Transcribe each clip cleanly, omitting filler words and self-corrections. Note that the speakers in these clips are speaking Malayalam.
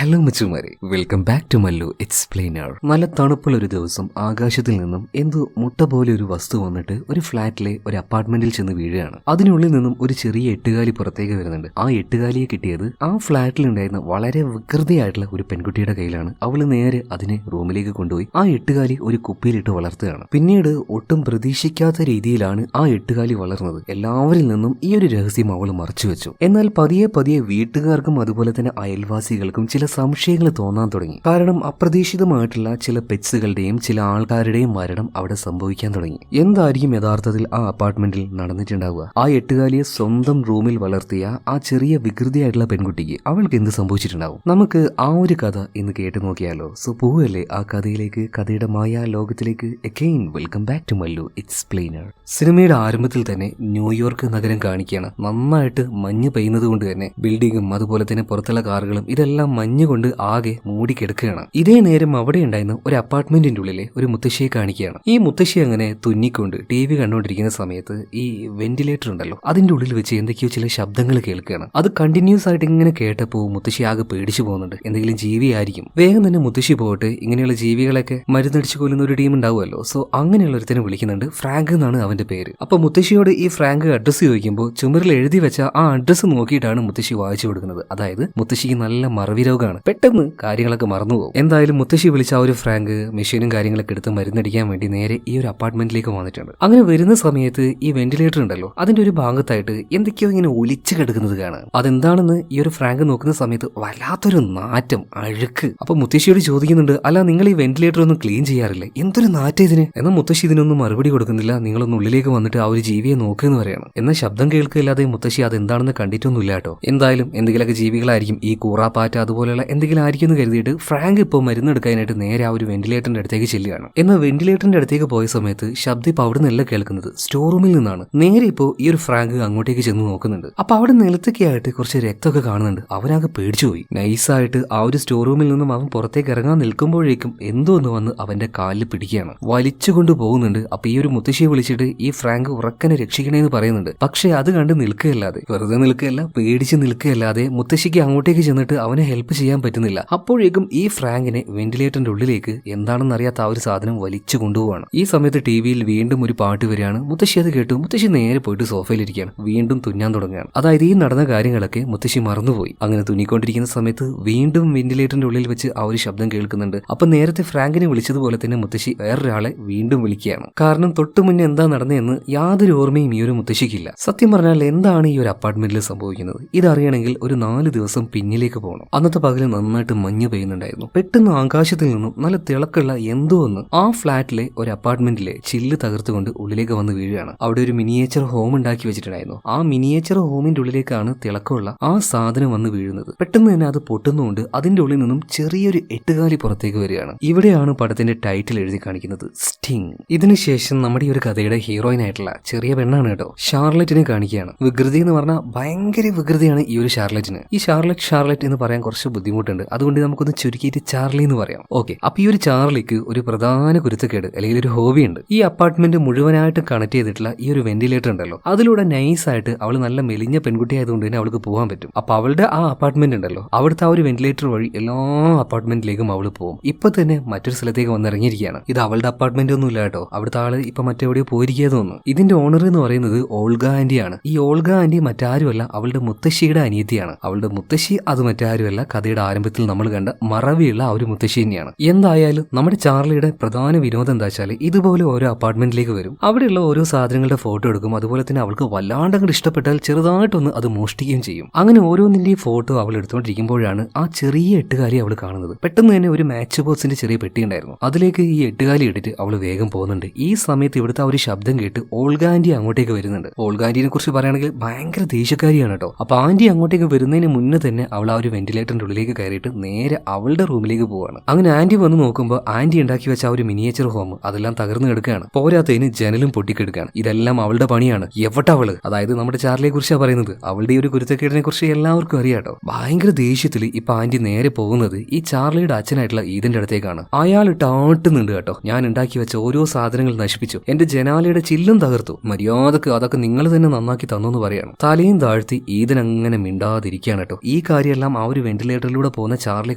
ഹലോ മച്ചുമാരെ, welcome back to Mallu explainer. നല്ല തണുപ്പുള്ള ഒരു ദിവസം ആകാശത്തിൽ നിന്നും എന്തോ മുട്ട പോലെ ഒരു വസ്തു വന്നിട്ട് ഒരു ഫ്ലാറ്റിലെ ഒരു അപ്പാർട്ട്മെന്റിൽ ചെന്ന് വീഴുകയാണ്. അതിനുള്ളിൽ നിന്നും ഒരു ചെറിയ എട്ടുകാലി പുറത്തേക്ക് വരുന്നുണ്ട്. ആ എട്ടുകാലിയെ കിട്ടിയത് ആ ഫ്ലാറ്റിലുണ്ടായിരുന്ന വളരെ വികൃതിയായിട്ടുള്ള ഒരു പെൺകുട്ടിയുടെ കയ്യിലാണ്. അവള് നേരെ അതിനെ റൂമിലേക്ക് കൊണ്ടുപോയി ആ എട്ടുകാലി ഒരു കുപ്പിയിലിട്ട് വളർത്തുകയാണ്. പിന്നീട് ഒട്ടും പ്രതീക്ഷിക്കാത്ത രീതിയിലാണ് ആ എട്ടുകാലി വളർന്നത്. എല്ലാവരിൽ നിന്നും ഈ ഒരു രഹസ്യം അവൾ മറച്ചു വെച്ചു. എന്നാൽ പതിയെ പതിയെ വീട്ടുകാർക്കും അതുപോലെ തന്നെ അയൽവാസികൾക്കും ചില സംശയങ്ങൾ തോന്നാൻ തുടങ്ങി. കാരണം അപ്രതീക്ഷിതമായിട്ടുള്ള ചില പെറ്റ്സുകളുടെയും ചില ആൾക്കാരുടെയും മരണം അവിടെ സംഭവിക്കാൻ തുടങ്ങി. എന്തായിരിക്കും യഥാർത്ഥത്തിൽ ആ അപ്പാർട്ട്മെന്റിൽ നടന്നിട്ടുണ്ടാവുക? ആ എട്ടുകാലിയെ സ്വന്തം റൂമിൽ വളർത്തിയ ആ ചെറിയ വികൃതിയായിട്ടുള്ള പെൺകുട്ടിക്ക് അവൾക്ക് എന്ത് സംഭവിച്ചിട്ടുണ്ടാവും? നമുക്ക് ആ ഒരു കഥ ഇന്ന് കേട്ടു നോക്കിയാലോ? സോ പോവല്ലേ ആ കഥയിലേക്ക്, കഥയുടെ മായ ലോകത്തിലേക്ക്. Again welcome back to Mallu explainer. സിനിമയുടെ ആരംഭത്തിൽ തന്നെ ന്യൂയോർക്ക് നഗരം കാണിക്കുകയാണ്. നന്നായിട്ട് മഞ്ഞ് പെയ്യുന്നത് കൊണ്ട് തന്നെ ബിൽഡിങ്ങും അതുപോലെ തന്നെ പുറത്തുള്ള കാറുകളും ഇതെല്ലാം മഞ്ഞുകൊണ്ട് ആകെ മൂടിക്കെടുക്കുകയാണ്. ഇതേ നേരം അവിടെ ഉണ്ടായിരുന്ന ഒരു അപ്പാർട്ട്മെന്റിന്റെ ഉള്ളിലെ ഒരു മുത്തശ്ശിയെ കാണിക്കുകയാണ്. ഈ മുത്തശ്ശി അങ്ങനെ തുന്നിക്കൊണ്ട് TV കണ്ടുകൊണ്ടിരിക്കുന്ന സമയത്ത് ഈ വെന്റിലേറ്റർ ഉണ്ടല്ലോ, അതിന്റെ ഉള്ളിൽ വെച്ച് എന്തൊക്കെയോ ചില ശബ്ദങ്ങൾ കേൾക്കുകയാണ്. അത് കണ്ടിന്യൂസ് ആയിട്ട് ഇങ്ങനെ കേട്ടപ്പോൾ മുത്തശ്ശി ആകെ പേടിച്ചു പോകുന്നുണ്ട്. എന്തെങ്കിലും ജീവിയായിരിക്കും. വേഗം തന്നെ മുത്തശ്ശി പോയിട്ട് ഇങ്ങനെയുള്ള ജീവികളൊക്കെ മരുന്നടിച്ചു കൊല്ലുന്ന ഒരു ടീം ഉണ്ടാവുമല്ലോ, സോ അങ്ങനെയുള്ള ഒരുത്തനെ വിളിക്കുന്നുണ്ട്. ഫ്രാങ്ക് എന്നാണ് അവന്റെ പേര്. അപ്പൊ മുത്തശ്ശിയോട് ഈ ഫ്രാങ്ക് അഡ്രസ്സ് ചോദിക്കുമ്പോൾ ചുമരിൽ എഴുതി വെച്ച ആ അഡ്രസ്സ് നോക്കിയിട്ടാണ് മുത്തശ്ശി വായിച്ചു കൊടുക്കുന്നത്. അതായത് മുത്തശ്ശിക്ക് നല്ല മറവി രോഗമാണ്, പെട്ടെന്ന് കാര്യങ്ങളൊക്കെ മറന്നുപോകും. എന്തായാലും മുത്തശ്ശി വിളിച്ച ആ ഒരു ഫ്രാങ്ക് മെഷീനും കാര്യങ്ങളൊക്കെ എടുത്ത് മരുന്നടിക്കാൻ വേണ്ടി നേരെ ഈ ഒരു അപ്പാർട്ട്മെന്റിലേക്ക് വന്നിട്ടുണ്ട്. അങ്ങനെ വരുന്ന സമയത്ത് ഈ വെന്റിലേറ്റർ ഉണ്ടല്ലോ, അതിന്റെ ഒരു ഭാഗത്തായിട്ട് എന്തൊക്കെയോ ഇങ്ങനെ ഒലിച്ചു കിടക്കുന്നത് കാണാം. അതെന്താണെന്ന് ഈ ഒരു ഫ്രാങ്ക് നോക്കുന്ന സമയത്ത് വല്ലാത്തൊരു നാറ്റം, അഴുക്ക്. അപ്പൊ മുത്തശ്ശിയോട് ചോദിക്കുന്നുണ്ട്, അല്ല നിങ്ങൾ ഈ വെന്റിലേറ്റർ ഒന്നും ക്ലീൻ ചെയ്യാറില്ലേ? എന്തൊരു നാറ്റം ഇതിന്? എന്നാൽ മുത്തശ്ശി ഇതിനൊന്നും മറുപടി കൊടുക്കുന്നില്ല. നിങ്ങളൊന്ന് ഉള്ളിലേക്ക് വന്നിട്ട് ആ ഒരു ജീവിയെ നോക്കുമെന്ന് പറയണം. എന്നാൽ ശബ്ദം കേൾക്കില്ലാതെ മുത്തശ്ശി അതെന്താണെന്ന് കണ്ടിട്ടൊന്നുമില്ല കേട്ടോ. എന്തായാലും എന്തെങ്കിലുമൊക്കെ ജീവികളായിരിക്കും, ഈ കൂറാപ്പാറ്റ അതുപോലെയുള്ള എന്തെങ്കിലും ആയിരിക്കും എന്ന് കരുതിയിട്ട് ഫ്രാങ്ക് ഇപ്പോൾ മരുന്നെടുക്കാനായിട്ട് നേരെ ആ ഒരു വെന്റിലേറ്ററിന്റെ അടുത്തേക്ക് ചെല്ലുകയാണ്. എന്നാൽ വെന്റിലേറ്ററിന്റെ അടുത്തേക്ക് പോയ സമയത്ത് ശബ്ദം ഇപ്പോൾ അവിടെ നിന്നല്ല കേൾക്കുന്നത്, സ്റ്റോർ റൂമിൽ നിന്നാണ്. നേരെ ഇപ്പോൾ ഈ ഒരു ഫ്രാങ്ക് അങ്ങോട്ടേക്ക് ചെന്ന് നോക്കുന്നുണ്ട്. അപ്പൊ അവിടെ നിലത്തൊക്കെ ആയിട്ട് കുറച്ച് രക്തമൊക്കെ കാണുന്നുണ്ട്. അവനാകെ പേടിച്ചുപോയി. നൈസായിട്ട് ആ ഒരു സ്റ്റോർ റൂമിൽ നിന്നും അവൻ പുറത്തേക്ക് ഇറങ്ങാൻ നിൽക്കുമ്പോഴേക്കും എന്തോ ഒന്ന് വന്ന് അവന്റെ കാലിൽ പിടിക്കുകയാണ്, വലിച്ചുകൊണ്ട് പോകുന്നുണ്ട്. അപ്പൊ ഈ ഒരു മുത്തശ്ശിയെ വിളിച്ചിട്ട് ഈ ഫ്രാങ്ക് ഉറക്കനെ രക്ഷിക്കണേന്ന് പറയുന്നുണ്ട്. പക്ഷെ അത് കണ്ട് നിൽക്കുകയല്ലാതെ, വെറുതെ നിൽക്കുകയല്ല, പേടിച്ച് നിൽക്കുകയല്ലാതെ മുത്തശ്ശിക്ക് അങ്ങോട്ടേക്ക് ചെന്നിട്ട് അവനെ ഹെൽപ്പ് ചെയ്യാൻ പറ്റുന്നില്ല. അപ്പോഴേക്കും ഈ ഫ്രാങ്കിനെ വെന്റിലേറ്ററിന്റെ ഉള്ളിലേക്ക് എന്താണെന്ന് അറിയാത്ത ആ ഒരു സാധനം വലിച്ചു കൊണ്ടുപോവാണ്. ഈ സമയത്ത് ടിവിയിൽ വീണ്ടും ഒരു പാട്ട് വരികയാണ്. മുത്തശ്ശി അത് കേട്ടു. മുത്തശ്ശി നേരെ പോയിട്ട് സോഫയിലിരിക്കുകയാണ്. വീണ്ടും തുന്നാൻ തുടങ്ങുകയാണ്. അതായത് ഈ നടന്ന കാര്യങ്ങളൊക്കെ മുത്തശ്ശി മറന്നുപോയി. അങ്ങനെ തുന്നിക്കൊണ്ടിരിക്കുന്ന സമയത്ത് വീണ്ടും വെന്റിലേറ്ററിന്റെ ഉള്ളിൽ വെച്ച് ആ ഒരു ശബ്ദം കേൾക്കുന്നുണ്ട്. അപ്പൊ നേരത്തെ ഫ്രാങ്കിനെ വിളിച്ചതുപോലെ തന്നെ മുത്തശ്ശി വേറൊരാളെ വീണ്ടും വിളിക്കുകയാണ്. കാരണം തൊട്ടു മുന്നേ എന്താ നടന്നതെന്ന് യാതൊരു ഓർമ്മയും ഈ ഒരു മുത്തശ്ശിക്കില്ല. സത്യം പറഞ്ഞാൽ എന്താണ് ഈ ഒരു അപ്പാർട്ട്മെന്റിൽ സംഭവിക്കുന്നത് ഇതറിയണമെങ്കിൽ ഒരു 4 ദിവസം പിന്നിലേക്ക് പോകണം. അന്നത്തെ പകല് നന്നായിട്ട് മഞ്ഞ് പെയ്യുന്നുണ്ടായിരുന്നു. പെട്ടെന്ന് ആകാശത്തിൽ നിന്നും നല്ല തിളക്കുള്ള എന്തോ ഒന്ന് ആ ഫ്ലാറ്റിലെ ഒരു അപ്പാർട്ട്മെന്റിലെ ചില്ല് തകർത്തുകൊണ്ട് ഉള്ളിലേക്ക് വന്ന് വീഴുകയാണ്. അവിടെ ഒരു മിനിയേച്ചർ ഹോം ഉണ്ടാക്കി വെച്ചിട്ടുണ്ടായിരുന്നു. ആ മിനിയേച്ചർ ഹോമിന്റെ ഉള്ളിലേക്കാണ് തിളക്കമുള്ള ആ സാധനം വന്ന് വീഴുന്നത്. പെട്ടെന്ന് തന്നെ അത് പൊട്ടുന്നുകൊണ്ട് അതിന്റെ ഉള്ളിൽ നിന്നും ചെറിയൊരു എട്ടുകാലി പുറത്തേക്ക് വരികയാണ്. ഇവിടെയാണ് പടത്തിന്റെ ടൈറ്റിൽ എഴുതി കാണിക്കുന്നത്, സ്റ്റിംഗ്. ഇതിനുശേഷം നമ്മുടെ ഈ ഒരു കഥയുടെ ഹീറോയിൻ ആയിട്ടുള്ള ചെറിയ പെണ്ണാണ് കേട്ടോ, ഷാർലറ്റിനെ കാണിക്കുകയാണ്. വികൃതി എന്ന് പറഞ്ഞാൽ ഭയങ്കര വികൃതിയാണ് ഈ ഒരു ഷാർലറ്റിന്. ഈ ഷാർലറ്റ് എന്ന് പറയാൻ കുറച്ച് ബുദ്ധിമുട്ടുണ്ട്. അതുകൊണ്ട് നമുക്കൊന്ന് ചുരുക്കിയിട്ട് ചാർലി എന്ന് പറയാം. ഓക്കെ. അപ്പൊ ഈ ഒരു ചാർലിക്ക് ഒരു പ്രധാന കുരുത്തക്കേട് അല്ലെങ്കിൽ ഒരു ഹോബി ഉണ്ട്. ഈ അപ്പാർട്ട്മെന്റ് മുഴുവനായിട്ട് കണക്ട് ചെയ്തിട്ടുള്ള ഈ ഒരു വെന്റിലേറ്റർ ഉണ്ടല്ലോ, അതിലൂടെ നൈസായിട്ട് അവൾ നല്ല മെലിഞ്ഞ പെൺകുട്ടി ആയതുകൊണ്ട് തന്നെ അവൾക്ക് പോകാൻ പറ്റും. അപ്പൊ അവളുടെ ആ അപ്പാർട്ട്മെന്റ് ഉണ്ടല്ലോ, അവിടുത്തെ ആ ഒരു വെന്റിലേറ്റർ വഴി എല്ലാ അപ്പാർട്ട്മെന്റിലേക്കും അവൾ പോകും. ഇപ്പൊ തന്നെ മറ്റൊരു സ്ഥലത്തേക്ക് വന്നിറങ്ങിയിരിക്കുകയാണ്. ഇത് അവളുടെ അപ്പാർട്ട്മെന്റ് ഒന്നും ഇല്ല കേട്ടോ. അവിടുത്തെ ആള് ഇപ്പൊ മറ്റെവിടെയോ പോയിരിക്കുക തോന്നുന്നു. ഇതിന്റെ ഓണർ എന്ന് പറയുന്നത് ഓൾഗ ആന്റിയാണ്. ഈ ഓൾഗ ആന്റി മറ്റാരുമല്ല, അവളുടെ മുത്തശ്ശിയുടെ അനിയത്തിയാണ്. അവളുടെ മുത്തശ്ശി അത് മറ്റാരുമല്ല, കഥയുടെ ആരംഭത്തിൽ നമ്മൾ കണ്ട മറവിയുള്ള ആ ഒരു മുത്തശ്ശി തന്നെയാണ്. എന്തായാലും നമ്മുടെ ചാർലിയുടെ പ്രധാന വിനോദം എന്താ വെച്ചാൽ ഇതുപോലെ ഓരോ അപ്പാർട്ട്മെന്റിലേക്ക് വരും. അവിടെയുള്ള ഓരോ സാധനങ്ങളുടെ ഫോട്ടോ എടുക്കും. അതുപോലെ തന്നെ അവൾക്ക് വല്ലാണ്ട് അങ്ങോട്ട് ഇഷ്ടപ്പെട്ടാൽ ചെറുതായിട്ടൊന്ന് അത് മോഷ്ടിക്കുകയും ചെയ്യും. അങ്ങനെ ഓരോന്നിന്റെയും ഫോട്ടോ അവൾ എടുത്തുകൊണ്ടിരിക്കുമ്പോഴാണ് ആ ചെറിയ എട്ടുകാലി അവൾ കാണുന്നത്. പെട്ടെന്ന് തന്നെ ഒരു മാച്ച് ബോക്സിന്റെ ചെറിയ പെട്ടി ഉണ്ടായിരുന്നു. അതിലേക്ക് ഈ എട്ടുകാലി ഇട്ടിട്ട് അവൾ വേഗം പോകുന്നുണ്ട്. ഈ സമയത്ത് ഇവിടുത്തെ ആ ഒരു ശബ്ദം കേട്ട് ഓൾഗ ആന്റി അങ്ങോട്ടേക്ക് വരുന്നുണ്ട്. ഓൾഗ ആന്റിനെ കുറിച്ച് പറയുകയാണെങ്കിൽ ഭയങ്കര ദേഷ്യക്കാരിയാണ് കേട്ടോ. അപ്പൊ ആന്റി അങ്ങോട്ടേക്ക് വരുന്നതിന് മുന്നേ തന്നെ അവൾ ആ ഒരു വെന്റിലേറ്ററിന്റെ ഉള്ളിലേക്ക് കയറിയിട്ട് നേരെ അവളുടെ റൂമിലേക്ക് പോവാണ്. അങ്ങനെ ആന്റി വന്ന് നോക്കുമ്പോൾ ആന്റി ഉണ്ടാക്കി വെച്ച ആ ഒരു മിനിയേച്ചർ ഹോം അതെല്ലാം തകർന്നു കിടക്കുകയാണ്. പോരാത്തതിന് ജനലും പൊട്ടിക്കെടുക്കുകയാണ്. ഇതെല്ലാം അവളുടെ പണിയാണ്. എവട്ടവള്, അതായത് നമ്മുടെ ചാർലിയെ കുറിച്ചാണ് പറയുന്നത്. അവളുടെ ഒരു കുരുത്തക്കേടിനെ കുറിച്ച് എല്ലാവർക്കും അറിയാട്ടോ. ഭയങ്കര ദേഷ്യത്തിൽ ഇപ്പൊ ആന്റി നേരെ പോകുന്നത് ഈ ചാർലിയുടെ അച്ഛനായിട്ടുള്ള ഈദിന്റെ അടുത്തേക്കാണ്. അയാൾ ടാട്ടുന്നുണ്ട് കേട്ടോ. ഞാൻ ഉണ്ടാക്കി വെച്ച ഓരോ സാധനങ്ങൾ നശിപ്പിച്ചു, എന്റെ ജനാലയുടെ ചില്ലും തകർത്തു, മര്യാദക്ക് അതൊക്കെ നിങ്ങൾ തന്നെ നന്നാക്കി തന്നു എന്ന് പറയാണ്. തലയും താഴ്ത്തി ഈദൻ അങ്ങനെ മിണ്ടാതിരിക്കുകയാണ് കേട്ടോ. ഈ കാര്യമെല്ലാം ആ ഒരു വെന്റിലേറ്ററിൽ മുറിയിലൂടെ പോകുന്ന ചാർലി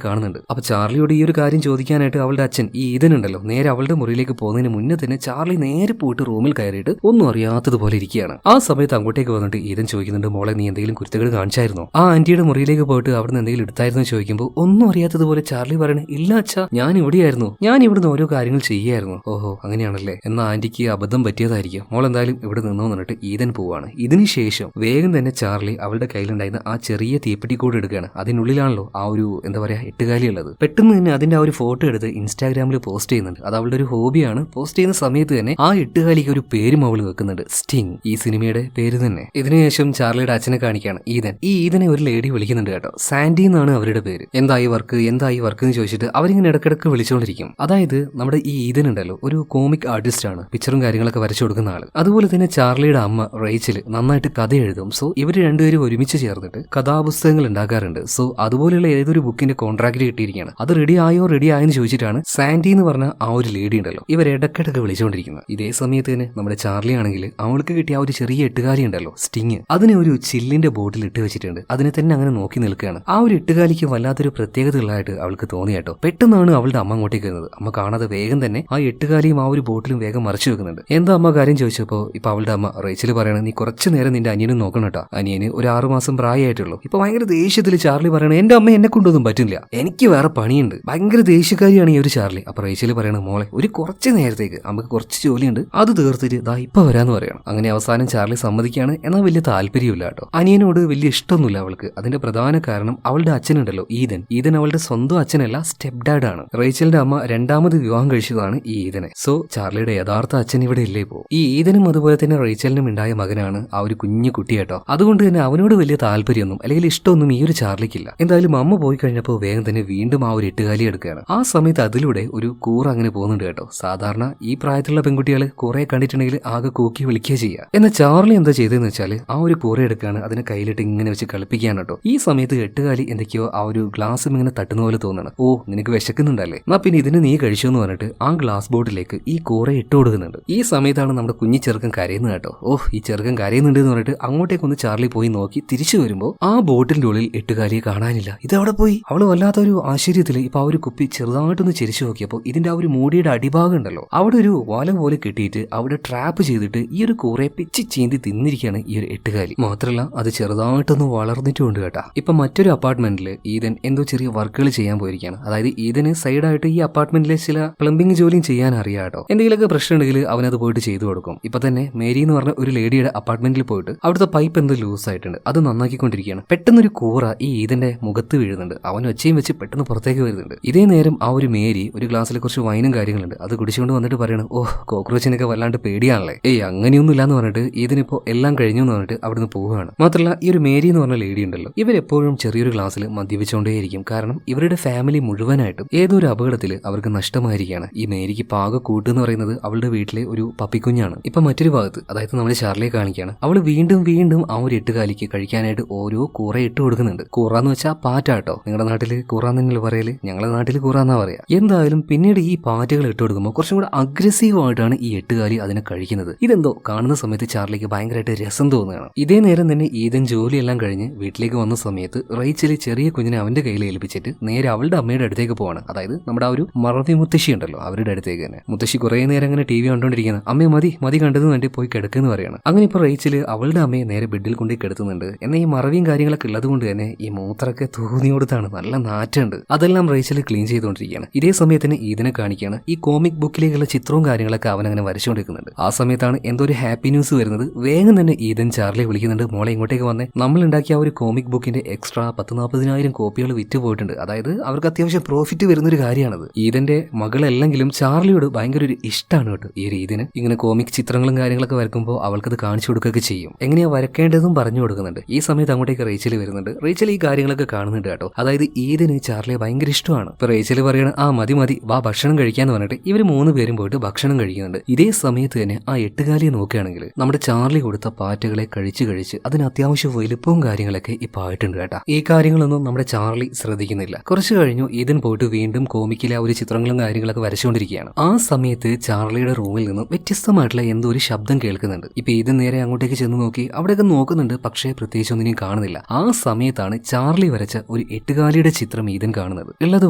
കാണുന്നുണ്ട്. അപ്പൊ ചാർലിയോട് ഈ ഒരു കാര്യം ചോദിക്കാനായിട്ട് അവളുടെ അച്ഛൻ ഈ ഈതൻ ഉണ്ടല്ലോ നേരെ അവളുടെ മുറിയിലേക്ക് പോകുന്നതിന് മുന്നേ തന്നെ ചാർലി നേരെ പോയിട്ട് റൂമിൽ കയറിയിട്ട് ഒന്നും അറിയാത്തതുപോലെ ഇരിക്കുകയാണ്. ആ സമയത്ത് അങ്ങോട്ടേക്ക് വന്നിട്ട് ഈതൻ ചോദിക്കുന്നുണ്ട്, മോളെ നീ എന്തെങ്കിലും കുരുത്തക്കേട് കാണിച്ചായിരുന്നോ? ആ ആന്റിയുടെ മുറിയിലേക്ക് പോയിട്ട് അവിടുന്ന് എന്തെങ്കിലും എടുത്തായിരുന്നു ചോദിക്കുമ്പോൾ ഒന്നും അറിയാത്തതുപോലെ ചാർലി പറയണേ, ഇല്ല അച്ഛാ, ഞാൻ ഇവിടെയായിരുന്നു, ഞാൻ ഇവിടുന്ന് ഓരോ കാര്യങ്ങൾ ചെയ്യായിരുന്നു. ഓഹോ അങ്ങനെയാണല്ലേ, എന്നാ ആന്റിക്ക് അബദ്ധം പറ്റിയതായിരിക്കും, മോൾ എന്തായാലും ഇവിടെ നിന്നോ എന്നിട്ട് ഈതൻ പോവാണ്. ഇതിനുശേഷം വേഗം തന്നെ ചാർലി അവളുടെ കയ്യിലുണ്ടായിരുന്ന ആ ചെറിയ തീപ്പെട്ടിക്കൂട് എടുക്കുകയാണ്. അതിനുള്ളിലാണല്ലോ ആ ഒരു എന്താ പറയാ എട്ടുകാലി ഉള്ളത്. പെട്ടെന്ന് തന്നെ അതിന്റെ ആ ഒരു ഫോട്ടോ എടുത്ത് ഇൻസ്റ്റാഗ്രാമിൽ പോസ്റ്റ് ചെയ്യുന്നുണ്ട്. അത് അവളുടെ ഒരു ഹോബിയാണ്. പോസ്റ്റ് ചെയ്യുന്ന സമയത്ത് തന്നെ ആ എട്ടുകാലിക്ക് ഒരു പേരും അവൾ വെക്കുന്നുണ്ട്, സ്റ്റിങ്, ഈ സിനിമയുടെ പേര് തന്നെ. ഇതിനുശേഷം ചാർലിയുടെ അച്ഛനെ കാണിക്കുകയാണ് ഈതൻ. ഈ ഈതനെ ഒരു ലേഡി വിളിക്കുന്നുണ്ട് കേട്ടോ, സാൻഡി എന്നാണ് അവരുടെ പേര്. എന്തായി വർക്ക് എന്ന് ചോദിച്ചിട്ട് അവരിങ്ങനെ ഇടക്കിടക്ക് വിളിച്ചുകൊണ്ടിരിക്കും. അതായത് നമ്മുടെ ഈ ഈതൻ ഉണ്ടല്ലോ ഒരു കോമിക് ആർട്ടിസ്റ്റ് ആണ്, പിക്ചറും കാര്യങ്ങളൊക്കെ വരച്ചു കൊടുക്കുന്ന ആള്. അതുപോലെ തന്നെ ചാർലിയുടെ അമ്മ റേച്ചൽ നന്നായിട്ട് കഥ എഴുതും. സോ ഇവര് രണ്ടുപേരും ഒരുമിച്ച് ചേർന്നിട്ട് കഥാപുസ്തകങ്ങൾ ഉണ്ടാക്കാറുണ്ട്. സോ അതുപോലെയുള്ള ഏതൊരു ബുക്കിന്റെ കോൺട്രാക്ട് കിട്ടിയിരിക്കുകയാണ്. അത് റെഡി ആയെന്ന് ചോദിച്ചിട്ടാണ് സാൻഡി എന്ന് പറഞ്ഞ ആ ഒരു ലേഡി ഉണ്ടല്ലോ ഇവർ ഇടക്കിടക്ക് വിളിച്ചുകൊണ്ടിരിക്കുന്നത്. ഇതേ സമയത്ത് തന്നെ നമ്മുടെ ചാർലി ആണെങ്കിൽ അവൾക്ക് കിട്ടിയ ആ ഒരു ചെറിയ എട്ടുകാലി ഉണ്ടല്ലോ സ്റ്റിങ്, അതിനെ ഒരു ചില്ലിന്റെ ബോട്ടിൽ ഇട്ട് വെച്ചിട്ടുണ്ട്. അതിനെ തന്നെ അങ്ങനെ നോക്കി നിൽക്കുകയാണ്. ആ ഒരു എട്ടുകാലിക്ക് വല്ലാത്തൊരു പ്രത്യേകതകളായിട്ട് അവൾക്ക് തോന്നി കേട്ടോ. പെട്ടെന്നാണ് അവളുടെ അമ്മ അങ്ങോട്ടേക്ക് വരുന്നത്. അമ്മ കാണാതെ വേഗം തന്നെ ആ എട്ടുകാലിയും ആ ഒരു ബോട്ടിലും വേഗം മറച്ചു വെക്കുന്നുണ്ട്. എന്താ അമ്മ കാര്യം ചോദിച്ചപ്പോ ഇപ്പൊ അവളുടെ അമ്മ റേച്ചൽ പറയണ, നീ കുറച്ചു നേരം നിന്റെ അനിയനും നോക്കണം കേട്ടോ, അനിയന് ഒരു 6 മാസം പ്രായമായിട്ടുള്ളൂ. ഇപ്പൊ ഭയങ്കര ദേഷ്യത്തിൽ ചാർലി പറയണ, എന്റെ അമ്മ എന്നെ കൊണ്ടൊന്നും പറ്റില്ല, എനിക്ക് വേറെ പണിയുണ്ട്. ഭയങ്കര ദേഷ്യക്കാരിയാണ് ഈ ഒരു ചാർലി. അപ്പൊ റേച്ചൽ പറയണ, മോളെ ഒരു കുറച്ച് നേരത്തേക്ക് നമുക്ക് കുറച്ച് ജോലിയുണ്ട്, അത് തീർത്തിട്ട് ദാ ഇപ്പൊ വരാന്ന് പറയണം. അങ്ങനെ അവസാനം ചാർലി സമ്മതിക്കുകയാണ്. എന്നാൽ വലിയ താല്പര്യമില്ല കേട്ടോ. അനിയനോട് വലിയ ഇഷ്ടമൊന്നുമില്ല അവൾക്ക്. അതിന്റെ പ്രധാന കാരണം അവളുടെ അച്ഛനുണ്ടല്ലോ ഈതൻ അവളുടെ സ്വന്തം അച്ഛനല്ല, സ്റ്റെപ്പ് ഡാഡ് ആണ്. റേച്ചലിന്റെ അമ്മ രണ്ടാമത് വിവാഹം കഴിച്ചതാണ് ഈ ഈതനെ. സോ ചാർലിയുടെ യഥാർത്ഥ അച്ഛൻ ഇവിടെ ഇല്ലേ പോ. ഈ ഈതനും അതുപോലെ തന്നെ റേച്ചലിനും ഉണ്ടായ മകനാണ് ആ ഒരു കുഞ്ഞു കുട്ടി കേട്ടോ. അതുകൊണ്ട് തന്നെ അവനോട് വലിയ താല്പര്യമൊന്നും അല്ലെങ്കിൽ ഇഷ്ടമൊന്നും ഈ ഒരു ചാർലിക്കില്ല. എന്തായാലും അമ്മ പോയി കഴിഞ്ഞപ്പോൾ വേഗം തന്നെ വീണ്ടും ആ ഒരു എട്ടുകാലി എടുക്കുകയാണ്. ആ സമയത്ത് അതിലൂടെ ഒരു കൂറ അങ്ങനെ പോകുന്നുണ്ട് കേട്ടോ. സാധാരണ ഈ പ്രായത്തിലുള്ള പെൺകുട്ടികൾ കൂറയെ കണ്ടിട്ടുണ്ടെങ്കിൽ ആകെ കൂക്കി വിളിക്കുക ചെയ്യുക. എന്നാൽ ചാർലി എന്താ ചെയ്തതെന്ന് വെച്ചാൽ ആ ഒരു കൂറ എടുക്കുകയാണ്, അതിനെ കയ്യിലിട്ട് ഇങ്ങനെ വെച്ച് കളിപ്പിക്കുകയാണ് കേട്ടോ. ഈ സമയത്ത് എട്ടുകാലി എന്തൊക്കെയോ ആ ഒരു ഗ്ലാസും ഇങ്ങനെ തട്ടുന്ന പോലെ തോന്നണം. ഓ നിനക്ക് വിശക്കുന്നുണ്ടല്ലേ, എന്നാ പിന്നെ ഇതിന് നീ കഴിച്ചു എന്ന് പറഞ്ഞിട്ട് ആ ഗ്ലാസ് ബോട്ടിലേക്ക് ഈ കൂറ ഇട്ട് കൊടുക്കുന്നുണ്ട്. ഈ സമയത്താണ് നമ്മുടെ കുഞ്ഞി ചെറുക്കൻ കരയുന്നത് കേട്ടോ. ഓഹ് ഈ ചെറുക്കൻ കരയുന്നുണ്ട് എന്ന് പറഞ്ഞിട്ട് അങ്ങോട്ടേക്കൊന്ന് ചാർലി പോയി നോക്കി തിരിച്ചു വരുമ്പോൾ ആ ബോട്ടിന്റെ ഉള്ളിൽ എട്ടുകാലിയെ കാണാനില്ല. ഇതെവിടെ പോയി? അവള് വല്ലാത്തൊരു ആശ്ചര്യത്തിൽ ഇപ്പൊ ആ ഒരു കുപ്പി ചെറുതായിട്ടൊന്ന് ചിരിച്ചു നോക്കിയപ്പോൾ ഇതിന്റെ ആ ഒരു മൂടിയുടെ അടിഭാഗം ഉണ്ടല്ലോ അവിടെ ഒരു വല പോലെ കെട്ടിയിട്ട് അവിടെ ട്രാപ്പ് ചെയ്തിട്ട് ഈ ഒരു കൂറയെ പിച്ചി ചീന്തി തിന്നിരിക്കുകയാണ് ഈ ഒരു എട്ടുകാലി. മാത്രമല്ല അത് ചെറുതായിട്ടൊന്ന് വളർന്നിട്ടുണ്ട് കേട്ടാ. ഇപ്പൊ മറ്റൊരു അപ്പാർട്ട്മെന്റിൽ ഈതൻ എന്തോ ചെറിയ വർക്കുകൾ ചെയ്യാൻ പോയിരിക്കുകയാണ്. അതായത് ഈതന് സൈഡായിട്ട് ഈ അപ്പാർട്ട്മെന്റിലെ ചില പ്ലംബിംഗ് ജോലിയും ചെയ്യാൻ അറിയാം കേട്ടോ. എന്തെങ്കിലുമൊക്കെ പ്രശ്നം ഉണ്ടെങ്കിൽ അവനത് പോയിട്ട് ചെയ്തു കൊടുക്കും. ഇപ്പൊ തന്നെ മേരി എന്ന് പറഞ്ഞ ഒരു ലേഡിയുടെ അപ്പാർട്ട്മെന്റിൽ പോയിട്ട് അവിടുത്തെ പൈപ്പ് എന്തോ ലൂസ് ആയിട്ടുണ്ട്, അത് നന്നാക്കിക്കൊണ്ടിരിക്കുകയാണ്. പെട്ടെന്നൊരു കൂറ ഈ ഈതന്റെ മുഖത്ത് വീഴുന്നുണ്ട്. അവൻ ഒച്ചയും വെച്ച് പെട്ടെന്ന് പുറത്തേക്ക് വരുന്നുണ്ട്. ഇതേ നേരം ആ ഒരു മേരി ഒരു ഗ്ലാസ്സിൽ കുറച്ച് വൈനും കാര്യങ്ങളുണ്ട്, അത് കുടിച്ചുകൊണ്ട് വന്നിട്ട് പറയണം, ഓഹ് കോക്രോച്ചിനൊക്കെ വല്ലാണ്ട് പേടിയാണല്ലേ. ഏയ് അങ്ങനെയൊന്നും ഇല്ലാന്ന് പറഞ്ഞിട്ട് ഇതിനിപ്പോ എല്ലാം കഴിഞ്ഞു എന്ന് പറഞ്ഞിട്ട് അവിടുന്ന് പോവുകയാണ്. മാത്രമല്ല ഈ ഒരു മേരി എന്ന് പറഞ്ഞ ലേഡി ഉണ്ടല്ലോ ഇവരെപ്പോഴും ചെറിയൊരു ഗ്ലാസ്സിൽ മദ്യപിച്ചുകൊണ്ടേയിരിക്കും. കാരണം ഇവരുടെ ഫാമിലി മുഴുവനായിട്ടും ഏതോ ഒരു അപകടത്തിൽ അവർക്ക് നഷ്ടമായിരിക്കുകയാണ്. ഈ മേരിക്ക് പാക കൂട്ട് എന്ന് പറയുന്നത് അവളുടെ വീട്ടിലെ ഒരു പപ്പിക്കുഞ്ഞാണ്. ഇപ്പൊ മറ്റൊരു ഭാഗത്ത് അതായത് നമ്മുടെ ചാർലിയെ കാണിക്കുകയാണ്. അവള് വീണ്ടും ആ ഒരു എട്ടുകാലിക്ക് കഴിക്കാനായിട്ട് ഓരോ കൂറ ഇട്ട് കൊടുക്കുന്നുണ്ട്. കൂറ എന്ന് വെച്ചാൽ പാറ്റാട്ടോ. നിങ്ങളുടെ നാട്ടില് കൂറാന്ന് നിങ്ങൾ പറയല്, ഞങ്ങളുടെ നാട്ടിൽ കൂറാന്നാ പറയാ. എന്തായാലും പിന്നീട് ഈ പാറ്റകൾ ഇട്ട് കൊടുക്കുമ്പോൾ കുറച്ചും കൂടെ അഗ്രസീവ് ആയിട്ടാണ് ഈ എട്ടുകാലി അതിനെ കഴിക്കുന്നത്. ഇതെന്തോ കാണുന്ന സമയത്ത് ചാർലിക്ക് ഭയങ്കരമായിട്ട് രസം തോന്നുകയാണ്. ഇതേ നേരം തന്നെ ഈതൻ ജോലിയെല്ലാം കഴിഞ്ഞ് വീട്ടിലേക്ക് വന്ന സമയത്ത് റേച്ചൽ ചെറിയ കുഞ്ഞിനെ അവന്റെ കയ്യിൽ ഏൽപ്പിച്ചിട്ട് നേരെ അവളുടെ അമ്മയുടെ അടുത്തേക്ക് പോവാണ്. അതായത് നമ്മുടെ ആ ഒരു മറവി മുത്തശ്ശി ഉണ്ടല്ലോ അവരുടെ അടുത്തേക്ക് തന്നെ. മുത്തശ്ശി കുറെ നേരം അങ്ങനെ ടി വി കണ്ടോണ്ടിരിക്കുന്നത്. അമ്മയെ മതി കണ്ടതെന്ന് വേണ്ടി പോയി കിടക്കുന്നു പറയാണ്. അങ്ങനെ ഇപ്പൊ റേച്ചല് അവളുടെ അമ്മയെ നേരെ ബെഡിൽ കൊണ്ടേ കിടത്തുന്നുണ്ട്. എന്നാൽ ഈ മറവിയും കാര്യങ്ങളൊക്കെ ഉള്ളത് കൊണ്ട് തന്നെ ഈ മൂത്രമൊക്കെ തോന്നി കൊടുത്താണ്, നല്ല നാറ്റുണ്ട്. അതെല്ലാം റേച്ചൽ ക്ലീൻ ചെയ്തുകൊണ്ടിരിക്കുകയാണ്. ഇതേ സമയത്തിന് ഈതനെ കാണിക്കുകയാണ്. ഈ കോമിക് ബുക്കിലേക്കുള്ള ചിത്രവും കാര്യങ്ങളൊക്കെ അവൻ അങ്ങനെ വരച്ചുകൊണ്ടിരിക്കുന്നുണ്ട്. ആ സമയത്താണ് എന്തോ ഒരു ഹാപ്പി ന്യൂസ് വരുന്നത്. വേഗം തന്നെ ഈതൻ ചാർലിയെ വിളിക്കുന്നുണ്ട്, മോളെ ഇങ്ങോട്ടേക്ക് വന്നേ, നമ്മൾ ഉണ്ടാക്കിയ ആ ഒരു കോമിക് ബുക്കിന്റെ എക്സ്ട്രാ 10,000-40,000 കോപ്പികൾ വിറ്റ് പോയിട്ടുണ്ട്. അതായത് അവർക്ക് അത്യാവശ്യം പ്രോഫിറ്റ് വരുന്നൊരു കാര്യമാണത്. ഈതന്റെ മകളല്ലെങ്കിലും ചാർലിയോട് ഭയങ്കര ഒരു ഇഷ്ടമാണ് കേട്ടോ ഈ ഒരു ഈതന്. ഇങ്ങനെ കോമിക് ചിത്രങ്ങളും കാര്യങ്ങളൊക്കെ വരക്കുമ്പോൾ അവൾക്കത് കാണിച്ചു കൊടുക്കുകയൊക്കെ ചെയ്യും. എങ്ങനെയാ വരക്കേണ്ടതും പറഞ്ഞു കൊടുക്കുന്നുണ്ട്. ഈ സമയത്ത് അങ്ങോട്ടേക്ക് റേച്ചൽ വരുന്നുണ്ട്. റേച്ചൽ ഈ കാര്യങ്ങളൊക്കെ കാണുന്നുണ്ട് കേട്ടോ. അതായത് ഈതന് ചാർലിയെ ഭയങ്കര ഇഷ്ടമാണ്. ഇപ്പൊ റേച്ചൽ പറയണ, ആ മതി വാ ഭക്ഷണം കഴിക്കാന്ന് പറഞ്ഞിട്ട് ഇവര് 3 പേരും പോയിട്ട് ഭക്ഷണം കഴിക്കുന്നുണ്ട്. ഇതേ സമയത്ത് തന്നെ ആ എട്ടുകാലിയെ നോക്കുകയാണെങ്കിൽ നമ്മുടെ ചാർലി കൊടുത്ത പാറ്റകളെ കഴിച്ച് അതിന് അത്യാവശ്യം വലുപ്പവും കാര്യങ്ങളൊക്കെ ഇപ്പൊ ആയിട്ടുണ്ട് കേട്ടാ. ഈ കാര്യങ്ങളൊന്നും നമ്മുടെ ചാർലി ശ്രദ്ധിക്കുന്നില്ല. കുറച്ചു കഴിഞ്ഞു ഈതൻ പോയിട്ട് വീണ്ടും കോമിക്കിലെ ആ ഒരു ചിത്രങ്ങളും കാര്യങ്ങളൊക്കെ വരച്ചുകൊണ്ടിരിക്കുകയാണ്. ആ സമയത്ത് ചാർലിയുടെ റൂമിൽ നിന്നും വ്യത്യസ്തമായിട്ടുള്ള എന്തോ ഒരു ശബ്ദം കേൾക്കുന്നുണ്ട്. ഇപ്പൊ ഈതൻ നേരെ അങ്ങോട്ടേക്ക് ചെന്ന് നോക്കി അവിടെയൊക്കെ നോക്കുന്നുണ്ട്, പക്ഷേ പ്രത്യേകിച്ച് ഒന്നിനെയും കാണുന്നില്ല. ആ സമയത്താണ് ചാർലി വരച്ച ഒരു എട്ടുകാലിയുടെ ചിത്രം ഈദൻ കാണുന്നത്. ഉള്ളത്